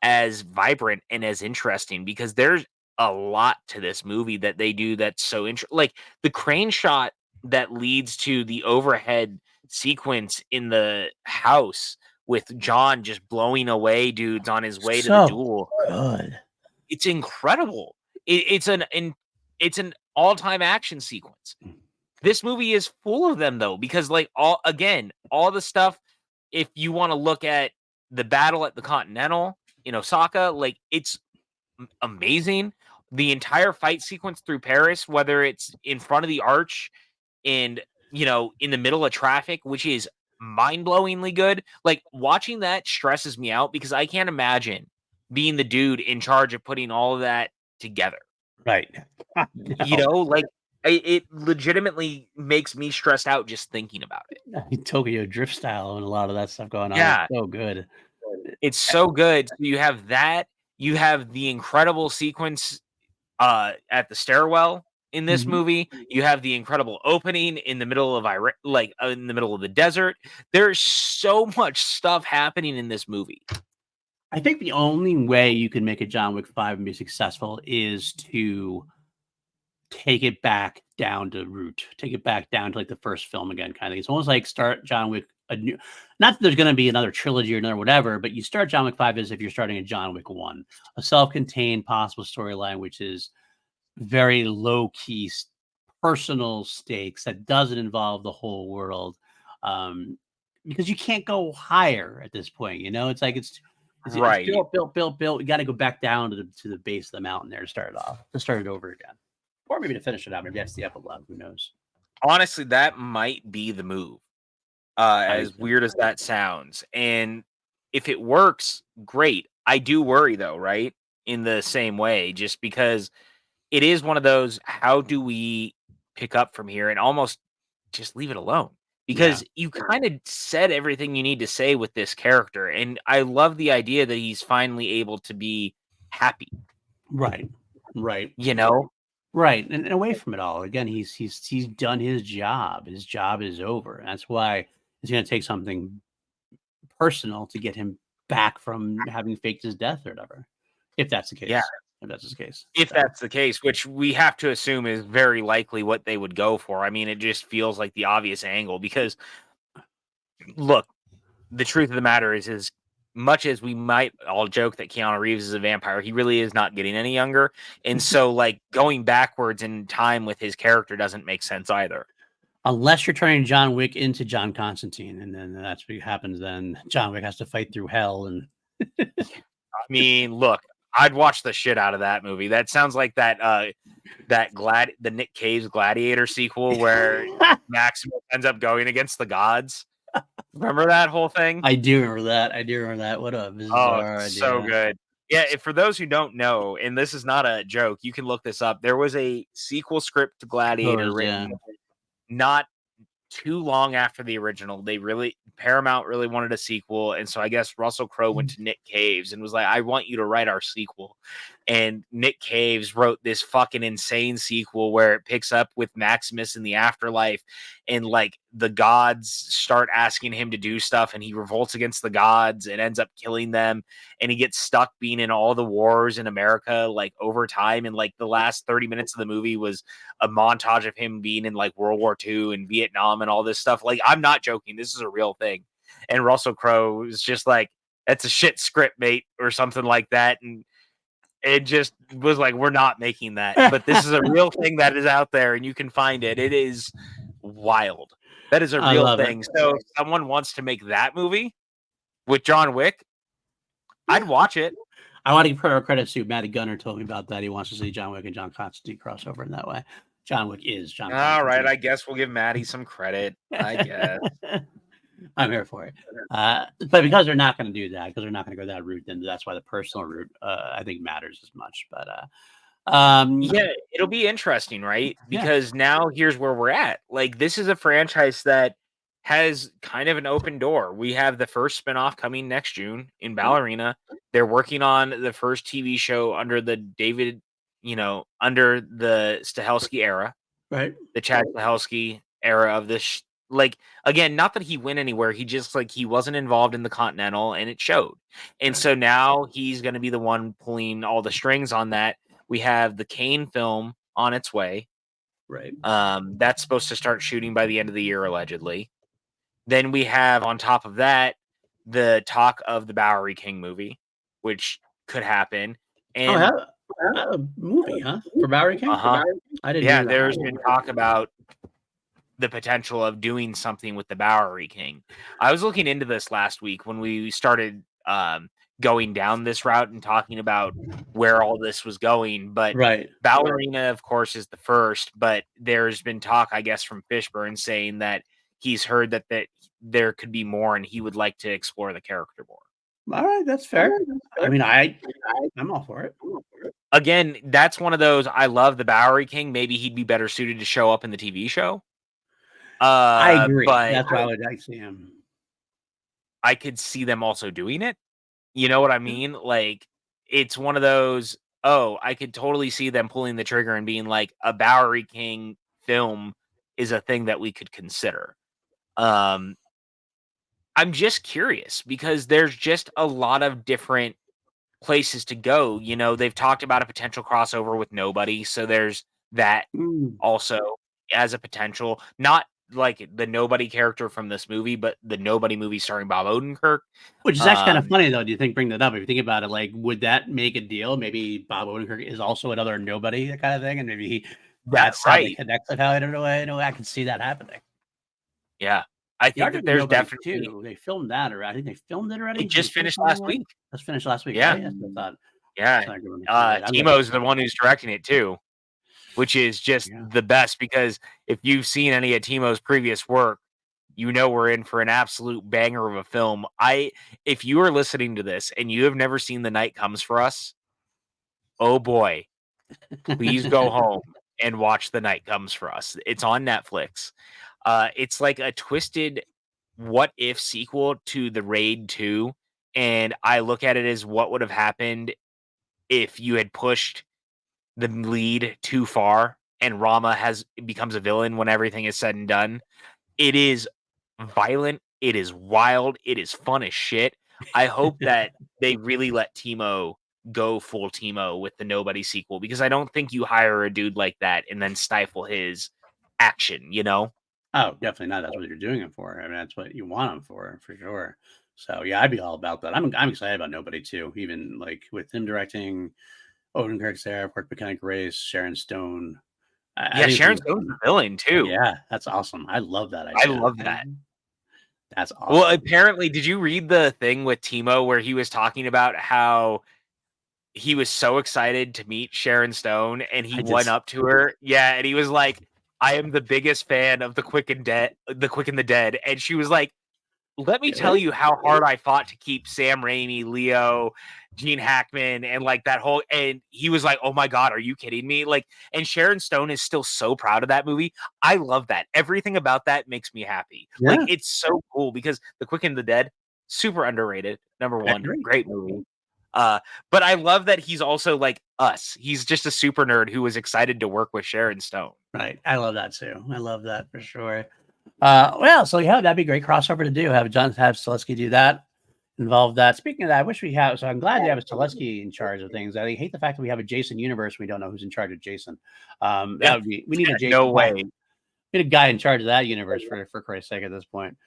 as vibrant and as interesting, because there's a lot to this movie that they do that's so like the crane shot that leads to the overhead sequence in the house with John just blowing away dudes on his way to the So duel. good. It's incredible. It's an all-time action sequence. This movie is full of them though, because like all the stuff, if you want to look at the battle at the Continental in Osaka, like it's amazing. The entire fight sequence through Paris, whether it's in front of the arch and in the middle of traffic, which is mind-blowingly good. Like watching that stresses me out because I can't imagine being the dude in charge of putting all of that together. Right. Like it legitimately makes me stressed out just thinking about it. Tokyo Drift style and a lot of that stuff going on. Yeah. It's so good. It's so good. So you have that. You have the incredible sequence at the stairwell in this movie. You have the incredible opening in the middle of in the middle of the desert. There's so much stuff happening in this movie. I think the only way you can make a John Wick 5 and be successful is to take it back down to root, take it back down to like the first film again, kind of thing. It's almost like start John Wick a new, not that there's going to be another trilogy or another whatever, but you start John Wick 5 as if you're starting a John Wick 1, a self-contained possible storyline, which is very low key, personal stakes that doesn't involve the whole world. Because you can't go higher at this point, it's like it's Right. built. You got to go back down to the base of the mountain there to start it over again. Or maybe to finish it out. Maybe that's the epilogue. Who knows? Honestly, that might be the move. As weird as that sounds. And if it works, great. I do worry though, right? In the same way, just because it is one of those, how do we pick up from here and almost just leave it alone? Because you kind of said everything you need to say with this character. And I love the idea that he's finally able to be happy. Right. Right. And away from it all. Again, he's done his job. His job is over. And that's why it's going to take something personal to get him back from having faked his death or whatever. If that's the case. Yeah. If that's the case. If that's the case, which we have to assume is very likely what they would go for. I mean, it just feels like the obvious angle because, look, the truth of the matter is, as much as we might all joke that Keanu Reeves is a vampire, he really is not getting any younger. And so, like, going backwards in time with his character doesn't make sense either. Unless you're turning John Wick into John Constantine, and then that's what happens. Then John Wick has to fight through hell. And I mean, look, I'd watch the shit out of that movie. That sounds like the Nick Cage's Gladiator sequel where Maximus ends up going against the gods. Remember that whole thing? I do remember that. What a bizarre idea. So good. Yeah, for those who don't know, and this is not a joke, you can look this up. There was a sequel script to Gladiator written not too long after the original. Paramount really wanted a sequel, and so I guess Russell Crowe went to Nick Cage and was like, "I want you to write our sequel." and Nick Caves wrote this fucking insane sequel where it picks up with Maximus in the afterlife, and like the gods start asking him to do stuff, and he revolts against the gods and ends up killing them, and he gets stuck being in all the wars in America like over time. And like the last 30 minutes of the movie was a montage of him being in like World War II and Vietnam and all this stuff. Like, I'm not joking, this is a real thing. And Russell Crowe is just like, that's a shit script, mate, or something like that. And it just was like, we're not making that, but this is a real thing that is out there and you can find it. It is wild. That is a real thing. So if someone wants to make that movie with John Wick, I'd watch it. I want to give her credit to Matty Gunner told me about that. He wants to see John Wick and John Constantine crossover in that way. John Wick is John Constantine. All right, I guess we'll give Matty some credit. I guess. I'm here for it. But because they're not going to do that, because they're not going to go that route, then that's why the personal route, I think, matters as much. But yeah, it'll be interesting, right? Because now here's where we're at. Like, this is a franchise that has kind of an open door. We have the first spinoff coming next June in Ballerina. They're working on the first TV show under the under the Stahelski era, right? The Chad Stahelski era of this. Like, again, not that he went anywhere. He just, like, he wasn't involved in the Continental, and it showed. And so now he's going to be the one pulling all the strings on that. We have the Kane film on its way. Right. That's supposed to start shooting by the end of the year, allegedly. Then we have, on top of that, the talk of the Bowery King movie, which could happen. And a movie, huh? For Bowery King? I didn't know that. There's been talk about the potential of doing something with the Bowery King. I was looking into this last week when we started going down this route and talking about where all this was going. But Ballerina, of course, is the first, but there's been talk, I guess, from Fishburne saying that he's heard that there could be more and he would like to explore the character more. All right, that's fair. I mean, I'm all for it. Again, that's one of those, I love the Bowery King. Maybe he'd be better suited to show up in the TV show. I agree. But that's why I would like to see him. I could see them also doing it. You know what I mean? Like, it's one of those, I could totally see them pulling the trigger and being like, a Bowery King film is a thing that we could consider. I'm just curious because there's just a lot of different places to go. You know, they've talked about a potential crossover with Nobody. So there's that also as a potential, not like the Nobody character from this movie, but the Nobody movie starring Bob Odenkirk. Which is actually kind of funny, though. Do you think, bring that up? If you think about it, like, would that make a deal? Maybe Bob Odenkirk is also another Nobody, that kind of thing. And maybe that's how they connect it. I don't know. I can see that happening. Yeah. I think that there's definitely too. They filmed that, or I think they filmed it already. It just finished last week. That's finished last week. Yeah. Right? Timo's the one who's directing it too, which is just the best, because if you've seen any of Timo's previous work, you know we're in for an absolute banger of a film. If you are listening to this and you have never seen The Night Comes for Us, oh boy, please go home and watch The Night Comes for Us. It's on Netflix. It's like a twisted what if sequel to The Raid 2. And I look at it as what would have happened if you had pushed the lead too far and Rama becomes a villain when everything is said and done. It is violent. It is wild. It is fun as shit. I hope that they really let Timo go full Timo with the Nobody sequel, because I don't think you hire a dude like that and then stifle his action, you know? Oh, definitely not. That's what you're doing it for. I mean, that's what you want him for sure. So yeah, I'd be all about that. I'm excited about Nobody too. Even like with him directing, Odenkirk's there, Park Mechanic Race, Sharon Stone. Sharon Stone's the villain too. Yeah, that's awesome. I love that idea. I love that. That's awesome. Well, apparently, did you read the thing with Timo where he was talking about how he was so excited to meet Sharon Stone and he went up to her? Yeah, and he was like, I am the biggest fan of The Quick and the Dead. And she was like, let me tell you how hard I fought to keep Sam Raimi, Leo, Gene Hackman, and like that whole, and he was like, oh my God, are you kidding me? Like, and Sharon Stone is still so proud of that movie. I love that. Everything about that makes me happy. Yeah. Like, it's so cool because The Quick and the Dead, super underrated. Number one, great movie. But I love that he's also like us. He's just a super nerd who was excited to work with Sharon Stone. Right. I love that too. I love that for sure. Well, so yeah, that'd be a great crossover to do. Have Stileski do that. Involve that. Speaking of that, I wish we have. So I'm glad we have a Stileski in charge of things. I hate the fact that we have a Jason universe. We don't know who's in charge of Jason. That would be. We need a Jason. No way. We need a guy in charge of that universe for Christ's sake at this point.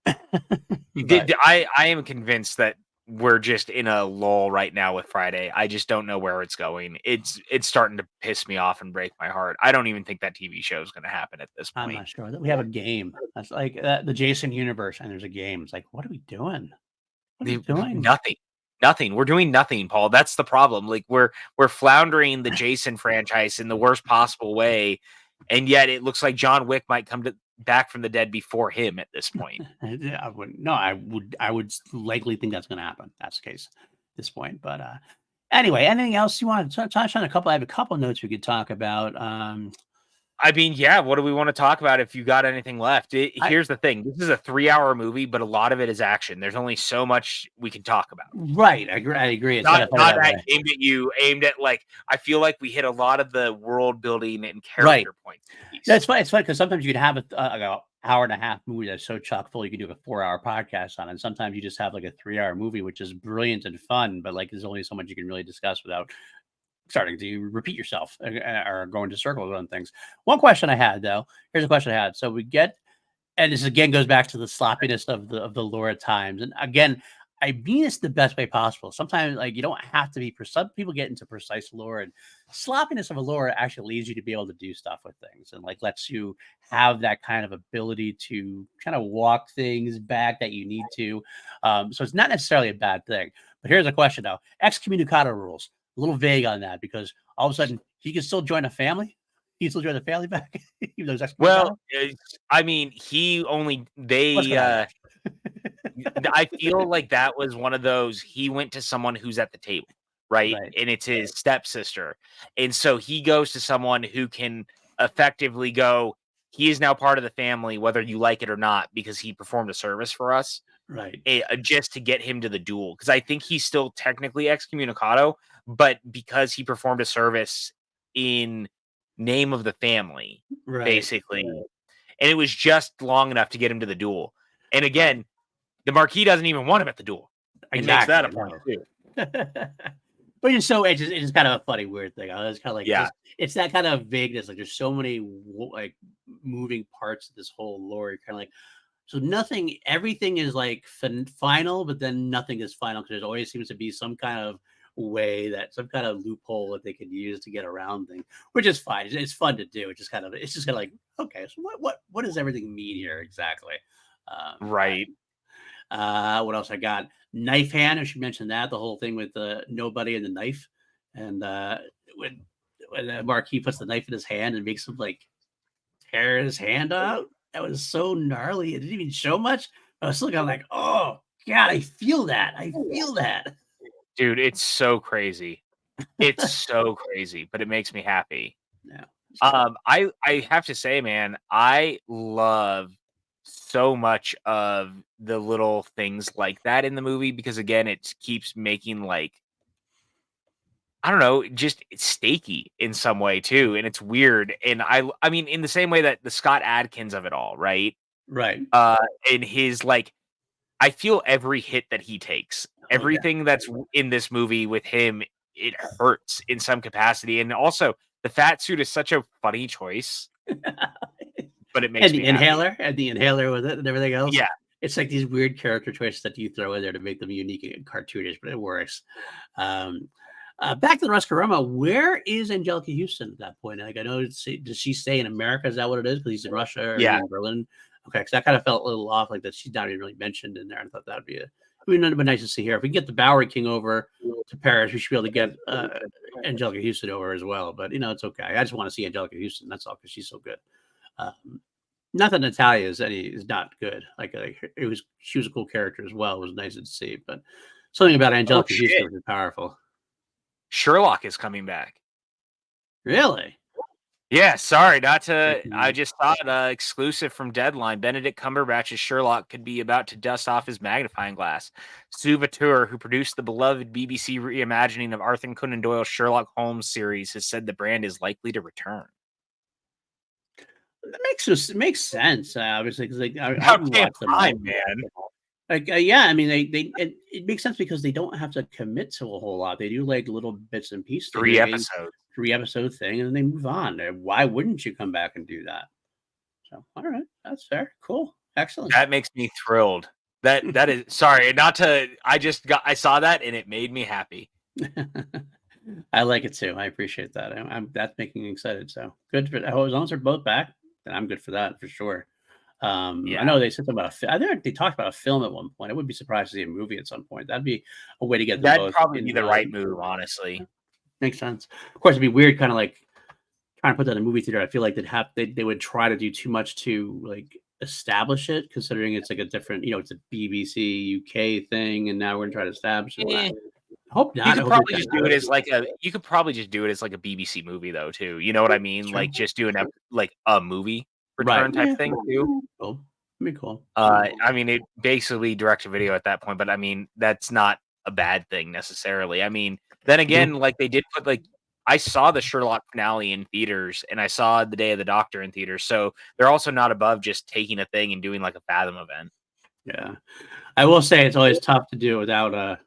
I am convinced that we're just in a lull right now with Friday. I just don't know where it's going. It's starting to piss me off and break my heart. I don't even think that TV show is going to happen at this point. I'm not sure that we have a game. That's like the Jason universe, and there's a game. It's like, what are we doing? What are we doing? Nothing. We're doing nothing, Paul. That's the problem. Like we're floundering the Jason franchise in the worst possible way, and yet it looks like John Wick might come back from the dead before him at this point. I wouldn't. No, I would likely think that's going to happen. That's the case at this point. But anyway, anything else you want to touch on? I have a couple notes we could talk about. I mean, yeah. What do we want to talk about? If you got anything left, here's the thing: this is a 3-hour movie, but a lot of it is action. There's only so much we can talk about. Right, I agree. It's not aimed at you, aimed at like. I feel like we hit a lot of the world building and character points. Yeah, it's fun. It's fun because sometimes you can have an hour and a half movie that's so chock full you can do a 4-hour podcast on it. And sometimes you just have like a 3-hour movie, which is brilliant and fun, but like there's only so much you can really discuss without starting to repeat yourself or go into circles on things. One question I had though, here's a question I had. So we get, and this again goes back to the sloppiness of the lore at times. And again, I mean this the best way possible. Sometimes like you don't have to be, some people get into precise lore, and sloppiness of a lore actually leads you to be able to do stuff with things and like lets you have that kind of ability to kind of walk things back that you need to. So it's not necessarily a bad thing. But here's a question though: excommunicado rules. A little vague on that because all of a sudden he can still join a family. He can still join the family back. Even though he's well, I mean, I feel like that was one of those, he went to someone who's at the table, right? And it's his stepsister. And so he goes to someone who can effectively go, he is now part of the family, whether you like it or not, because he performed a service for us. Right. Just to get him to the duel. Because I think he's still technically excommunicado, but because he performed a service in name of the family, basically. And it was just long enough to get him to the duel. And again, the Marquee doesn't even want him at the duel. It makes that a point too. But it's just kind of a funny, weird thing. I was kind of like, it's that kind of vagueness. Like there's so many like moving parts of this whole lore. You're kind of like, so everything is like final, but then nothing is final because there always seems to be some kind of way some kind of loophole that they could use to get around things, which is fine. It's fun to do. It's just kind of like, okay, so what does everything mean here exactly? Right. What else I got? Knife hand. I should mention that the whole thing with nobody and the knife, and when Marquee puts the knife in his hand and makes him like tear his hand out. That was so gnarly. It didn't even show much. I was still kind of like, oh God, I feel that. Dude, it's so crazy. It's so crazy, but it makes me happy. Yeah. I have to say, man, I love so much of the little things like that in the movie because again, it keeps making like, I don't know, just it's stakey in some way too, and it's weird. And I mean, in the same way that the Scott Adkins of it all, right? Right. In his like, I feel every hit that he takes, everything that's in this movie with him, it hurts in some capacity. And also, the fat suit is such a funny choice, but it makes me inhaler and the inhaler with it and everything else. Yeah, it's like these weird character choices that you throw in there to make them unique and cartoonish, but it works. Back to the Roscaroma, where is Angelica Houston at that point? Like, I know, does she stay in America? Is that what it is? Because he's in Russia or in Berlin? Okay, because that kind of felt a little off, like that she's not even really mentioned in there. I thought that would be nice to see here. If we can get the Bowery King over to Paris, we should be able to get Angelica Houston over as well. But, it's okay. I just want to see Angelica Houston. That's all, because she's so good. Not that Natalia is not good. Like she was a cool character as well. It was nice to see. But something about Angelica Houston was powerful. Sherlock is coming back. Really? Yeah, sorry, not to. I just thought exclusive from Deadline. Benedict Cumberbatch's Sherlock could be about to dust off his magnifying glass. Sue Vautour, who produced the beloved BBC reimagining of Arthur Conan Doyle's Sherlock Holmes series, has said the brand is likely to return. That makes sense, obviously, because like I About do damn watch them all. time, man. Like, yeah, I mean, it makes sense because they don't have to commit to a whole lot. They do like little bits and pieces. 3 episode thing, and then they move on. Why wouldn't you come back and do that? So, all right, that's fair. Cool, excellent. That makes me thrilled. That is sorry, not to. I saw that and it made me happy. I like it too. I appreciate that. That's making me excited. So good for as long as they're both back, then I'm good for that for sure. Yeah. I know they said something about I think they talked about a film at one point. I would be surprised to see a movie at some point. That'd be a way to get them That'd both. probably be the right move, honestly. Makes sense. Of course, it'd be weird, kind of like trying to put that in a movie theater. I feel like they would try to do too much to like establish it, considering it's like a different, it's a BBC UK thing, and now we're gonna try to establish it. I hope not. You could probably just do it as like a. You could probably just do it as like a BBC movie, though. Too, you know what I mean? Sure. Like just doing a movie return type thing too. Cool. That'd be cool. I mean, it basically direct to video at that point, but I mean, that's not a bad thing necessarily. I mean, then again, like they did put like I saw the Sherlock finale in theaters, and I saw The Day of the Doctor in theaters, so they're also not above just taking a thing and doing like a Fathom event. Yeah, I will say it's always tough to do without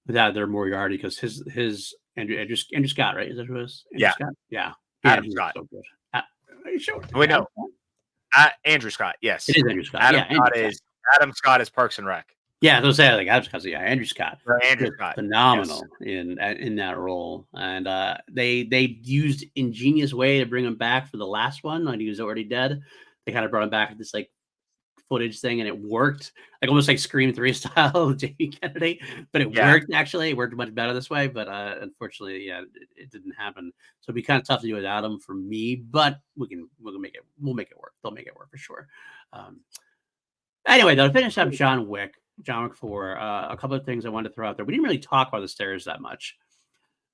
their Moriarty, because his Andrew Scott, right? Is that who it is? Yeah. Scott? Yeah. Adam Scott. So good. Are you sure? Wait, no. Andrew Scott, yes. It is Andrew Scott. Adam Scott is Parks and Rec. Yeah, those say like Adam Scott. Yeah, Andrew Scott. Andrew Scott. Phenomenal in that role. And they used ingenious way to bring him back for the last one when he was already dead. They kind of brought him back with this like footage thing, and it worked, like almost like Scream 3 style Jamie Kennedy, but it worked. Actually, it worked much better this way, but unfortunately, it didn't happen. So it'd be kind of tough to do without him for me, but we'll make it work. They'll make it work for sure. Anyway, though, to finish up John Wick 4, a couple of things I wanted to throw out there. We didn't really talk about the stairs that much.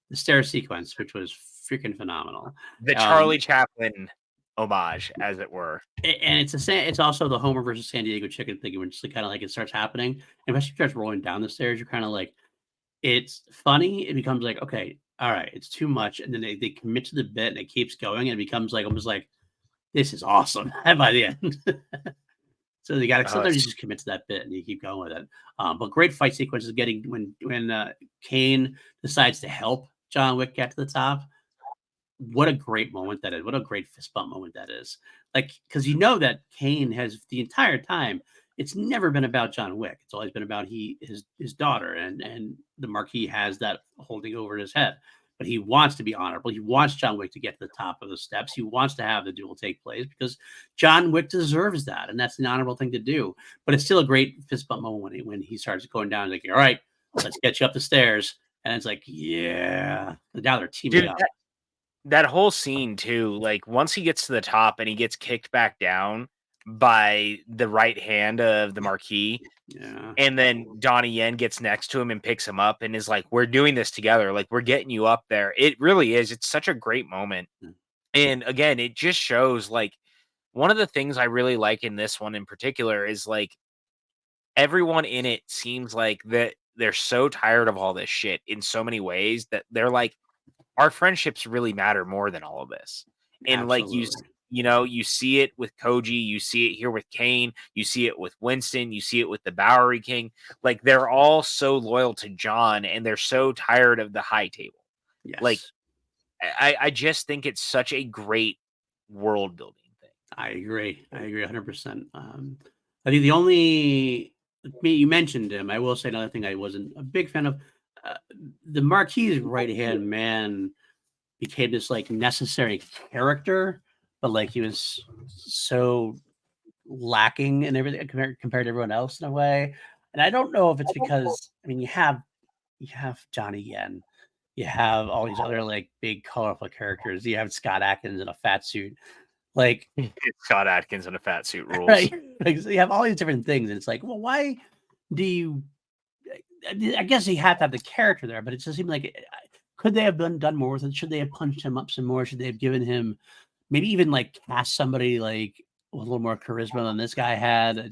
The stair sequence, which was freaking phenomenal. The Charlie Chaplin homage, as it were. And it's also the Homer versus San Diego chicken thing, when it's kind of like it starts happening, and as you start rolling down the stairs, you're kind of like, it's funny. It becomes like, okay, all right, it's too much, and then they commit to the bit, and it keeps going, and it becomes like almost like, this is awesome by the end. So you got to sometimes you just commit to that bit and you keep going with it. But great fight sequences getting when Kane decides to help John Wick get to the top. What a great moment that is. What a great fist bump moment that is. Like, because you know that Kane has the entire time, it's never been about John Wick. It's always been about his daughter, and the Marquee has that holding over his head. But he wants to be honorable. He wants John Wick to get to the top of the steps. He wants to have the duel take place because John Wick deserves that, and that's an honorable thing to do. But it's still a great fist bump moment when he starts going down. Like, all right, let's get you up the stairs. And it's like, yeah. Now they're teaming up. That whole scene, too, like, once he gets to the top and he gets kicked back down by the right hand of the Marquee, and then Donnie Yen gets next to him and picks him up and is like, we're doing this together, like, we're getting you up there. It really is. It's such a great moment. And again, it just shows, like, one of the things I really like in this one in particular is, like, everyone in it seems like that they're so tired of all this shit in so many ways that they're like, our friendships really matter more than all of this. And like you see it with Koji, you see it here with Kane, you see it with Winston, you see it with the Bowery King. Like, they're all so loyal to John, and they're so tired of the high table. Yes. Like, I just think it's such a great world building thing. I agree 100%. I think you mentioned him. I will say another thing I wasn't a big fan of. The Marquis's right-hand man became this like necessary character, but like he was so lacking in everything compared to everyone else in a way. And I don't know if it's because, I mean, you have Johnny Yen, you have all these other like big colorful characters. You have Scott Adkins in a fat suit. Like, Scott Adkins in a fat suit rules. Right? Like, so you have all these different things, and it's like, well, why do you? I guess you have to have the character there, but it just seemed like could they have done more with it? Should they have punched him up some more? Should they have given him maybe even like cast somebody like with a little more charisma than this guy had.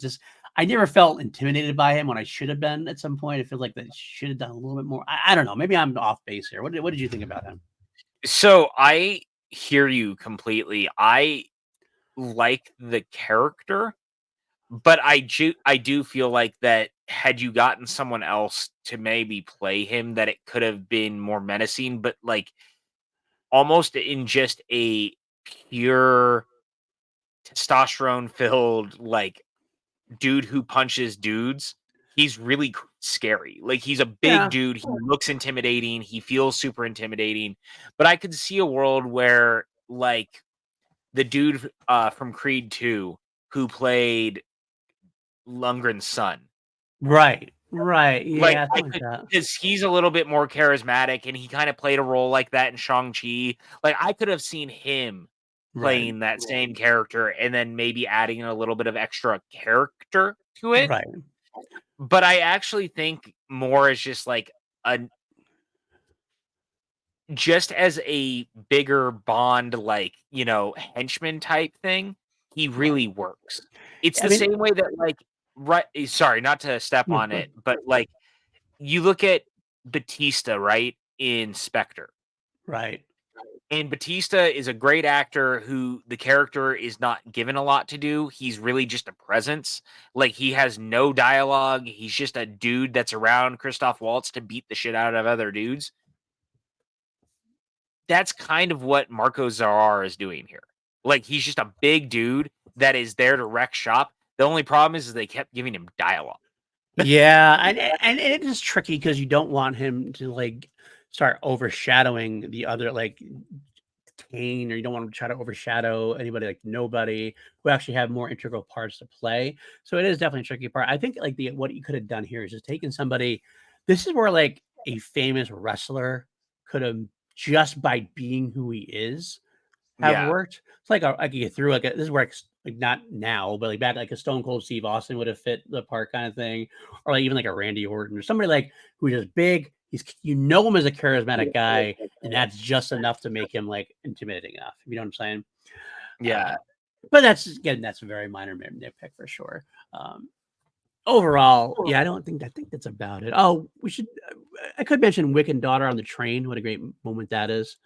I never felt intimidated by him when I should have been at some point. I feel like that should have done a little bit more. I don't know. Maybe I'm off base here. What did you think about him? So I hear you completely. I like the character, but I do feel like that had you gotten someone else to maybe play him, that it could have been more menacing, but like almost in just a pure testosterone filled like dude who punches dudes. He's really scary. Like he's a big Yeah. dude. He looks intimidating. He feels super intimidating. But I could see a world where like the dude from Creed 2 who played Lundgren's son. Right. Right. Like, Yeah. I Something like could that. because he's a little bit more charismatic, and he kinda played a role like that in Shang-Chi. Like, I could have seen him Right. playing that same character and then maybe adding a little bit of extra character to it, Right. but I actually think more as just like a just as a bigger Bond, like, henchman type thing, he Right. really works. It's I the mean, same way that, like sorry, not to step no, on it, but, like, you look at Batista, right, in Spectre, right. and Batista is a great actor who the character is not given a lot to do. He's really just a presence. Like, he has no dialogue. He's just a dude that's around Christoph Waltz to beat the shit out of other dudes. That's kind of what Marco Zarar is doing here. Like, he's just a big dude that is there to wreck shop. The only problem is they kept giving him dialogue. Yeah, and it is tricky because you don't want him to like start overshadowing the other like Kane, or you don't want to try to overshadow anybody like nobody who actually have more integral parts to play. So it is definitely a tricky part. I think like the what you could have done here is just taken somebody. This is where like a famous wrestler could have just by being who he is have Yeah. worked. It's like like you threw like this is where like not now, but like back like a Stone Cold Steve Austin would have fit the part kind of thing, or like even like a Randy Orton or somebody like who's just big. He's him as a charismatic guy, and that's just enough to make him like intimidating enough. You know what I'm saying? Yeah. But that's a very minor nitpick for sure. Um, Overall, yeah, I think that's about it. Oh, we should. I could mention Wick and Daughter on the train. What a great moment that is.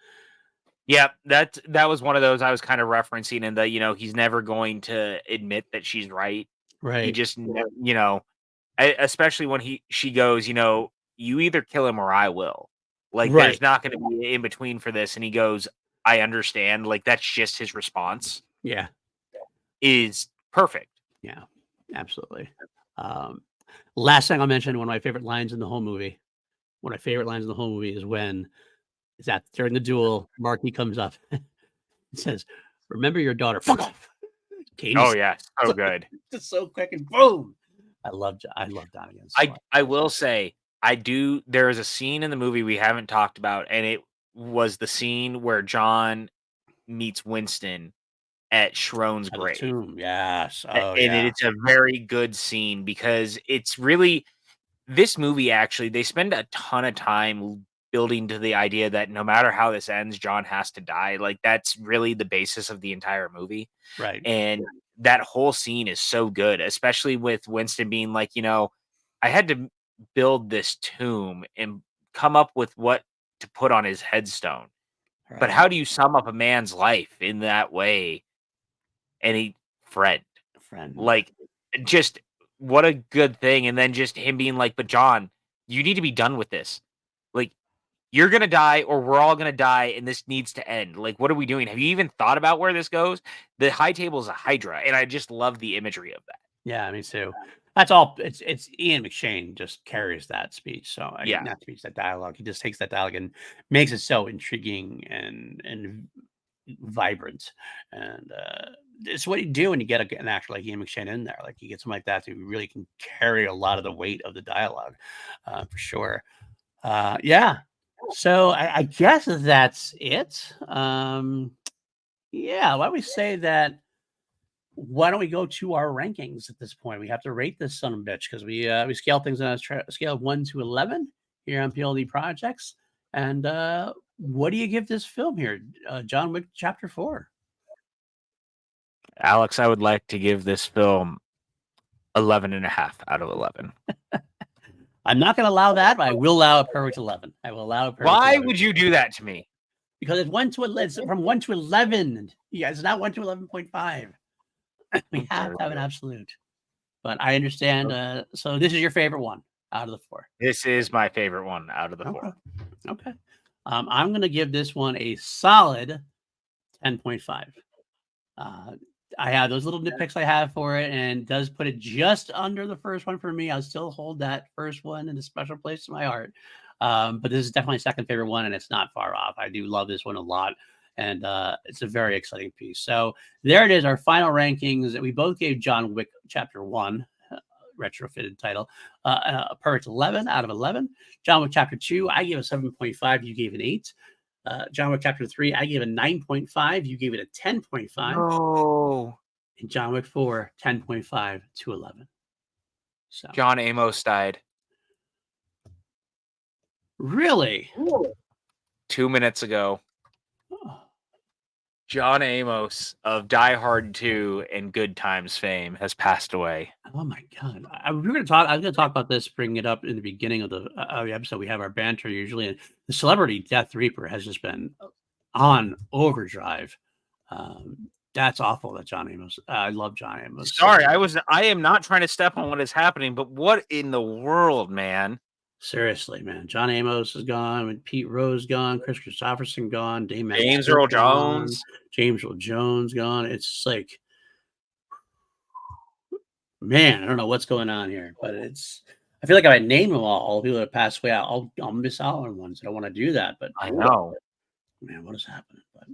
Yeah, that was one of those I was kind of referencing in the, he's never going to admit that she's right. He Right, just, especially when she goes, you either kill him or I will. Like, right, there's not going to be in between for this. And he goes, I understand. Like, that's just his response yeah. is perfect. Yeah, absolutely. Um, Last thing I'll mention, one of my favorite lines in the whole movie. One of my favorite lines in the whole movie is when is that during the duel, Marquee comes up and says, "Remember your daughter." Fuck off. Kane Oh just yeah, so good. just so quick and boom. I love Donegan so much. I will say there is a scene in the movie we haven't talked about, and it was the scene where John meets Winston at Schrone's At the grave. tomb, yes. A Oh and yeah. it's a very good scene because it's really this movie actually, they spend a ton of time building to the idea that no matter how this ends, John has to die. Like, that's really the basis of the entire movie, Right. and that whole scene is so good, especially with Winston being like, "I had to build this tomb and come up with what to put on his headstone, but Right. how do you sum up a man's life in that way?" And Fred. Friend. Like, just what a good thing, and then just him being like, "But John, you need to be done with this. Like, you're gonna die or we're all gonna die, and this needs to end. Like, what are we doing? Have you even thought about where this goes?" The high table is a hydra, and I just love the imagery of that. Yeah, me too. That's all. It's Ian McShane just carries that speech. So I Yeah. not speech, that dialogue. He just takes that dialogue and makes it so intriguing and vibrant. And it's what you do when you get an actor like Ian McShane in there. Like you get something like that who really can carry a lot of the weight of the dialogue, for sure. Yeah. So I guess that's it. Yeah. Why don't we say that? Why don't we go to our rankings at this point? We have to rate this son of a bitch because we scale things on a scale of 1 to 11 here on PLD Projects. And what do you give this film here, John Wick Chapter 4? Alex, I would like to give this film 11.5 out of 11. I'm not going to allow that, but I will allow a perfect 11. I will allow a perfect Why 11. would you do that to me? Because it's from 1 to 11. Yeah, it's not 1 to 11.5. We have to have an absolute. But I understand. So this is your favorite one out of the 4. This is my favorite one out of the 4. Okay. I'm going to give this one a solid 10.5. I have those little nitpicks I have for it, and it does put it just under the first one for me. I'll still hold that first one in a special place in my heart. But this is definitely second favorite one, and it's not far off. I do love this one a lot, and it's a very exciting piece. So there it is, our final rankings. We both gave John Wick Chapter 1, retrofitted title, a perfect 11 out of 11. John Wick Chapter 2, I gave a 7.5. You gave an 8. John Wick Chapter 3, I gave a 9.5. You gave it a 10.5. No. And John Wick 4, 10.5 to 11. So John Amos died. Really? 2 minutes ago. Oh. John Amos of Die Hard 2 and Good Times fame has passed away. Oh my God! I was going to talk about this, bringing it up in the beginning of the episode. We have our banter usually, and the celebrity Death Reaper has just been on overdrive. That's awful. That John Amos. I love John Amos. Sorry, I am not trying to step on what is happening, but what in the world, man? Seriously, man. John Amos is gone. Pete Rose gone. Chris Christopherson gone. James Earl Jones. James Earl Jones gone. It's like, man, I don't know what's going on here, but I feel like if I name them all the people that passed away, I'll miss out on ones. I don't want to do that, but I know, man, what is happening? But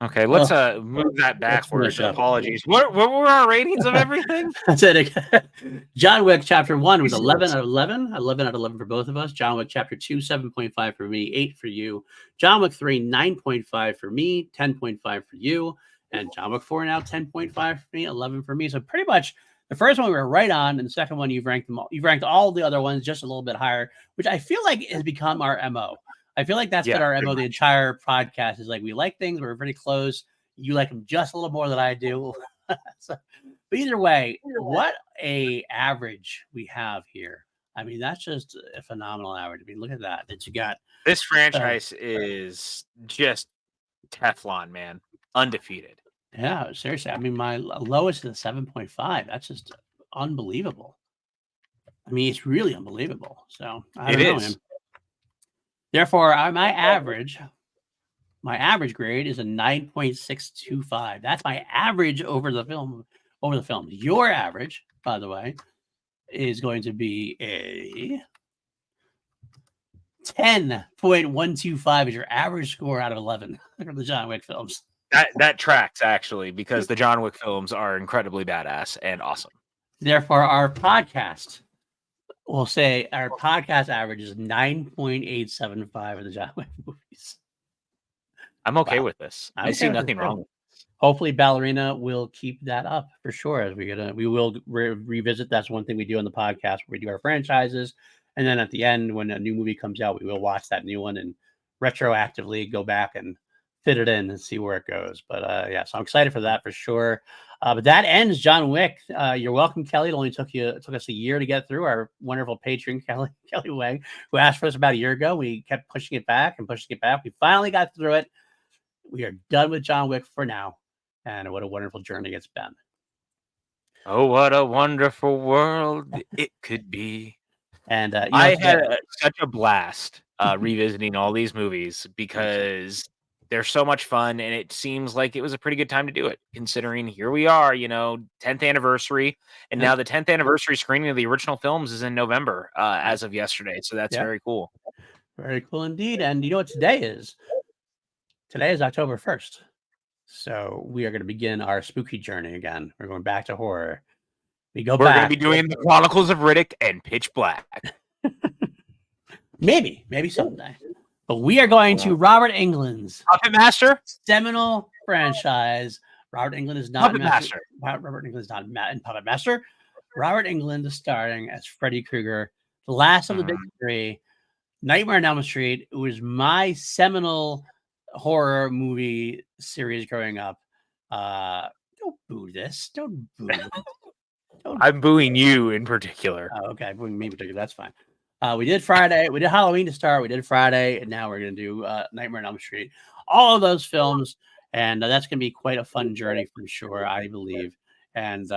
okay, let's move that backwards. Apologies. What were our ratings of everything? That's it. John Wick Chapter 1 was 11 out of 11. 11 out of 11 for both of us. John Wick Chapter 2, 7.5 for me, 8 for you. John Wick 3, 9.5 for me, 10.5 for you. And John Wick 4 now 10.5 for me, 11 for me. So pretty much the first one we were right on, and the second one you've ranked them all. You've ranked all the other ones just a little bit higher, which I feel like has become our MO. I feel like that's been our MO the entire podcast. Is like we like things, we're pretty close. You like them just a little more than I do. So, but either way, what a average we have here. I mean, that's just a phenomenal average. I mean, look at that. That you got. This franchise is just Teflon, man. Undefeated. Yeah, seriously. I mean, my lowest is a 7.5. That's just unbelievable. I mean, it's really unbelievable. So I don't know, man. Therefore, my average grade is a 9.625. That's my average over the film. Your average, by the way, is going to be a 10.125 is your average score out of 11 for the John Wick films. That tracks, actually, because the John Wick films are incredibly badass and awesome. Therefore, our podcast, we'll say our podcast average is 9.875 of the John Wick movies. I'm okay with this. I see nothing wrong with this. Hopefully, Ballerina will keep that up for sure. As we will revisit. That's one thing we do on the podcast where we do our franchises, and then at the end, when a new movie comes out, we will watch that new one and retroactively go back and fit it in and see where it goes. But yeah, so I'm excited for that for sure. But that ends John Wick. You're welcome, Kelly. It only took us a year to get through. Our wonderful patron, Kelly Wang, who asked for us about a year ago. We kept pushing it back. We finally got through it. We are done with John Wick for now. And what a wonderful journey it's been. Oh, what a wonderful world it could be. And I had such a blast revisiting all these movies because they're so much fun, and it seems like it was a pretty good time to do it, considering here we are, 10th anniversary, and now the 10th anniversary screening of the original films is in November as of yesterday, so that's very cool. Very cool indeed. And you know what today is? Today is October 1st. So we are going to begin our spooky journey again. We're going back to horror. We're going to be doing the Chronicles of Riddick and Pitch Black. Maybe someday. But we are going to Robert Englund's Puppet Master seminal franchise. Robert Englund is not Puppet Master. Robert Englund is not in Puppet Master. Robert Englund is starring as Freddy Krueger, the last of the big three. Nightmare on Elm Street. It was my seminal horror movie series growing up. don't boo this. Don't boo. I'm booing you in particular. Oh, okay, booing me in particular. That's fine. We did Friday. We did Halloween to start. We did Friday, and now we're gonna do Nightmare on Elm Street. All of those films, and that's gonna be quite a fun journey for sure, I believe. And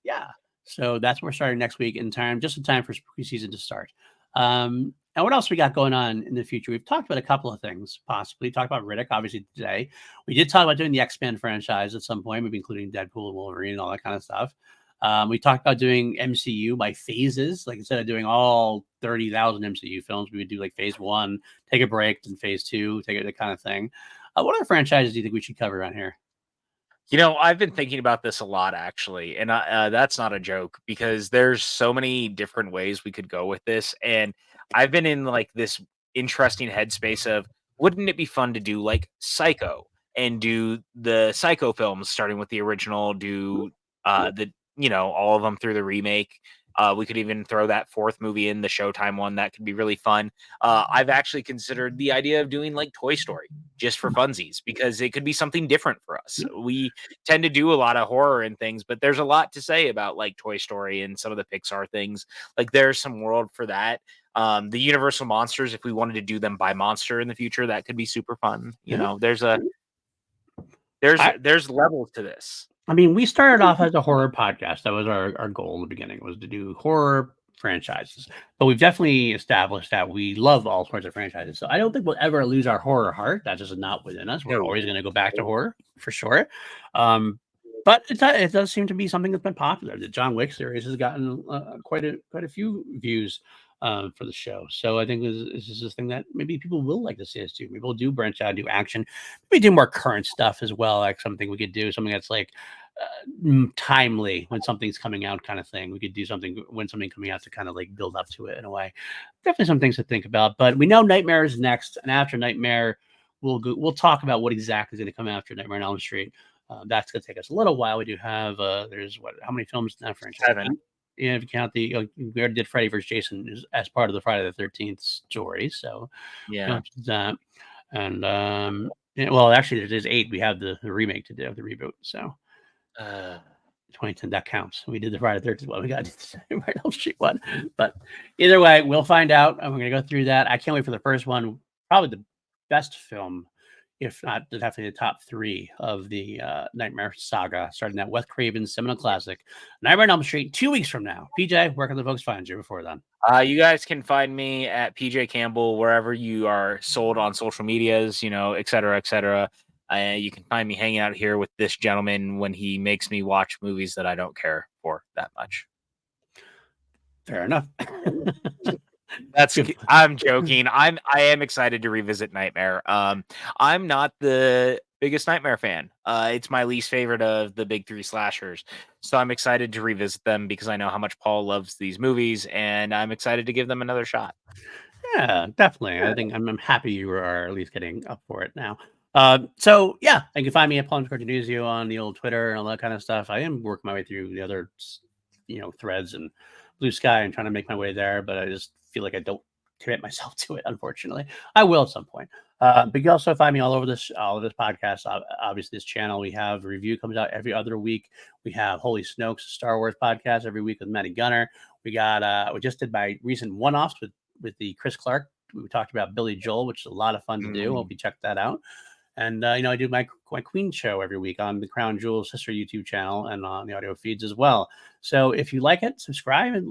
yeah, so that's what we're starting next week in time, just in time for spooky season to start. And what else we got going on in the future? We've talked about a couple of things, possibly. Talked about Riddick, obviously, today. We did talk about doing the X-Men franchise at some point, maybe including Deadpool and Wolverine and all that kind of stuff. We talked about doing MCU by phases. Like, instead of doing all 30,000 MCU films, we would do like phase 1, take a break, then phase 2, take it, that kind of thing. What other franchises do you think we should cover around here? I've been thinking about this a lot, actually, and that's not a joke, because there's so many different ways we could go with this, and I've been in like this interesting headspace of, wouldn't it be fun to do like Psycho and do the Psycho films starting with the original, do all of them through the remake. We could even throw that fourth movie in, the Showtime one. That could be really fun. I've actually considered the idea of doing like Toy Story just for funsies, because it could be something different for us. We tend to do a lot of horror and things, but there's a lot to say about like Toy Story and some of the Pixar things. Like, there's some world for that. The Universal monsters, if we wanted to do them by monster in the future, that could be super fun. There's levels to this. I mean, we started off as a horror podcast. That was our goal in the beginning, was to do horror franchises. But we've definitely established that we love all sorts of franchises. So I don't think we'll ever lose our horror heart. That's just not within us. We're always going to go back to horror for sure. But it does seem to be something that's been popular. The John Wick series has gotten quite a few views for the show. So I think this is this thing that maybe people will like to see us do. Maybe we'll do branch out, do action, maybe do more current stuff as well. Like something we could do, something that's like timely when something's coming out, kind of thing. We could do something when something coming out to kind of like build up to it in a way. Definitely some things to think about. But we know Nightmare is next, and after Nightmare, we'll talk about what exactly is going to come after Nightmare on Elm Street. That's going to take us a little while. We do have how many films in that franchise? 7. Yeah, if you count we already did Freddy vs. Jason as part of the Friday the 13th story. So yeah, that. And well, actually, there's 8. We have the remake to do, the reboot. So 2010, that counts. We did the Friday the 13th one. We got the Elm Street one. But either way, we'll find out. And we're going to go through that. I can't wait for the first one. Probably the best film, if not definitely the top 3 of the Nightmare saga, starting that Wes Craven's seminal classic, Nightmare on Elm Street, 2 weeks from now. PJ, where can the folks find you before then? You guys can find me at PJ Campbell, wherever you are sold on social medias, et cetera, et cetera. You can find me hanging out here with this gentleman when he makes me watch movies that I don't care for that much. Fair enough. I'm joking. I am excited to revisit Nightmare. I'm not the biggest Nightmare fan. It's my least favorite of the big 3 slashers. So I'm excited to revisit them because I know how much Paul loves these movies, and I'm excited to give them another shot. Yeah, definitely. I think I'm happy you are at least getting up for it now. So yeah, you can find me at Paul _Newsio on the old Twitter and all that kind of stuff. I am working my way through the other, threads and Blue Sky and trying to make my way there, but I just feel like I don't commit myself to it. Unfortunately, I will at some point. But you can also find me all of this podcast. Obviously, this channel, we have a review comes out every other week. We have Holy Snokes, Star Wars podcast every week with Matty Gunner. We got we just did my recent one-offs with the Chris Clark. We talked about Billy Joel, which is a lot of fun to do. Hope you check that out. And I do my Queen show every week on the Crown Jewel sister YouTube channel and on the audio feeds as well. So if you like it, subscribe and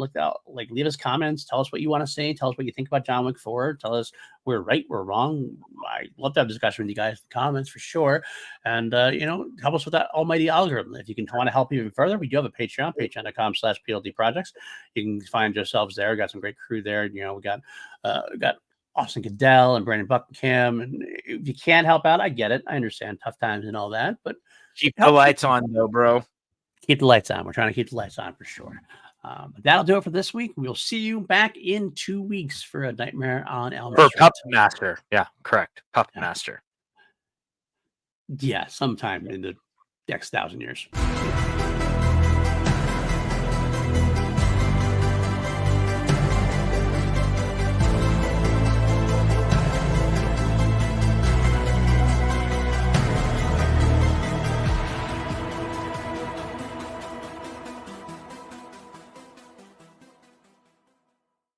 leave us comments. Tell us what you want to say. Tell us what you think about John Wick 4. Tell us we're right, we're wrong. I love to have a discussion with you guys in the comments for sure. And help us with that almighty algorithm. If you can want to help even further, we do have a Patreon, patreon.com/PLD Projects. You can find yourselves there. We got some great crew there. We got Austin Goodell and Brandon Buckingham. And if you can't help out, I get it. I understand tough times and all that, but keep the lights on though, bro. Keep the lights on. We're trying to keep the lights on for sure. But that'll do it for this week. We'll see you back in 2 weeks for a Nightmare on Elm Street. Puppet Master. Yeah, correct. Puppet Master. Yeah, sometime in the next 1,000 years.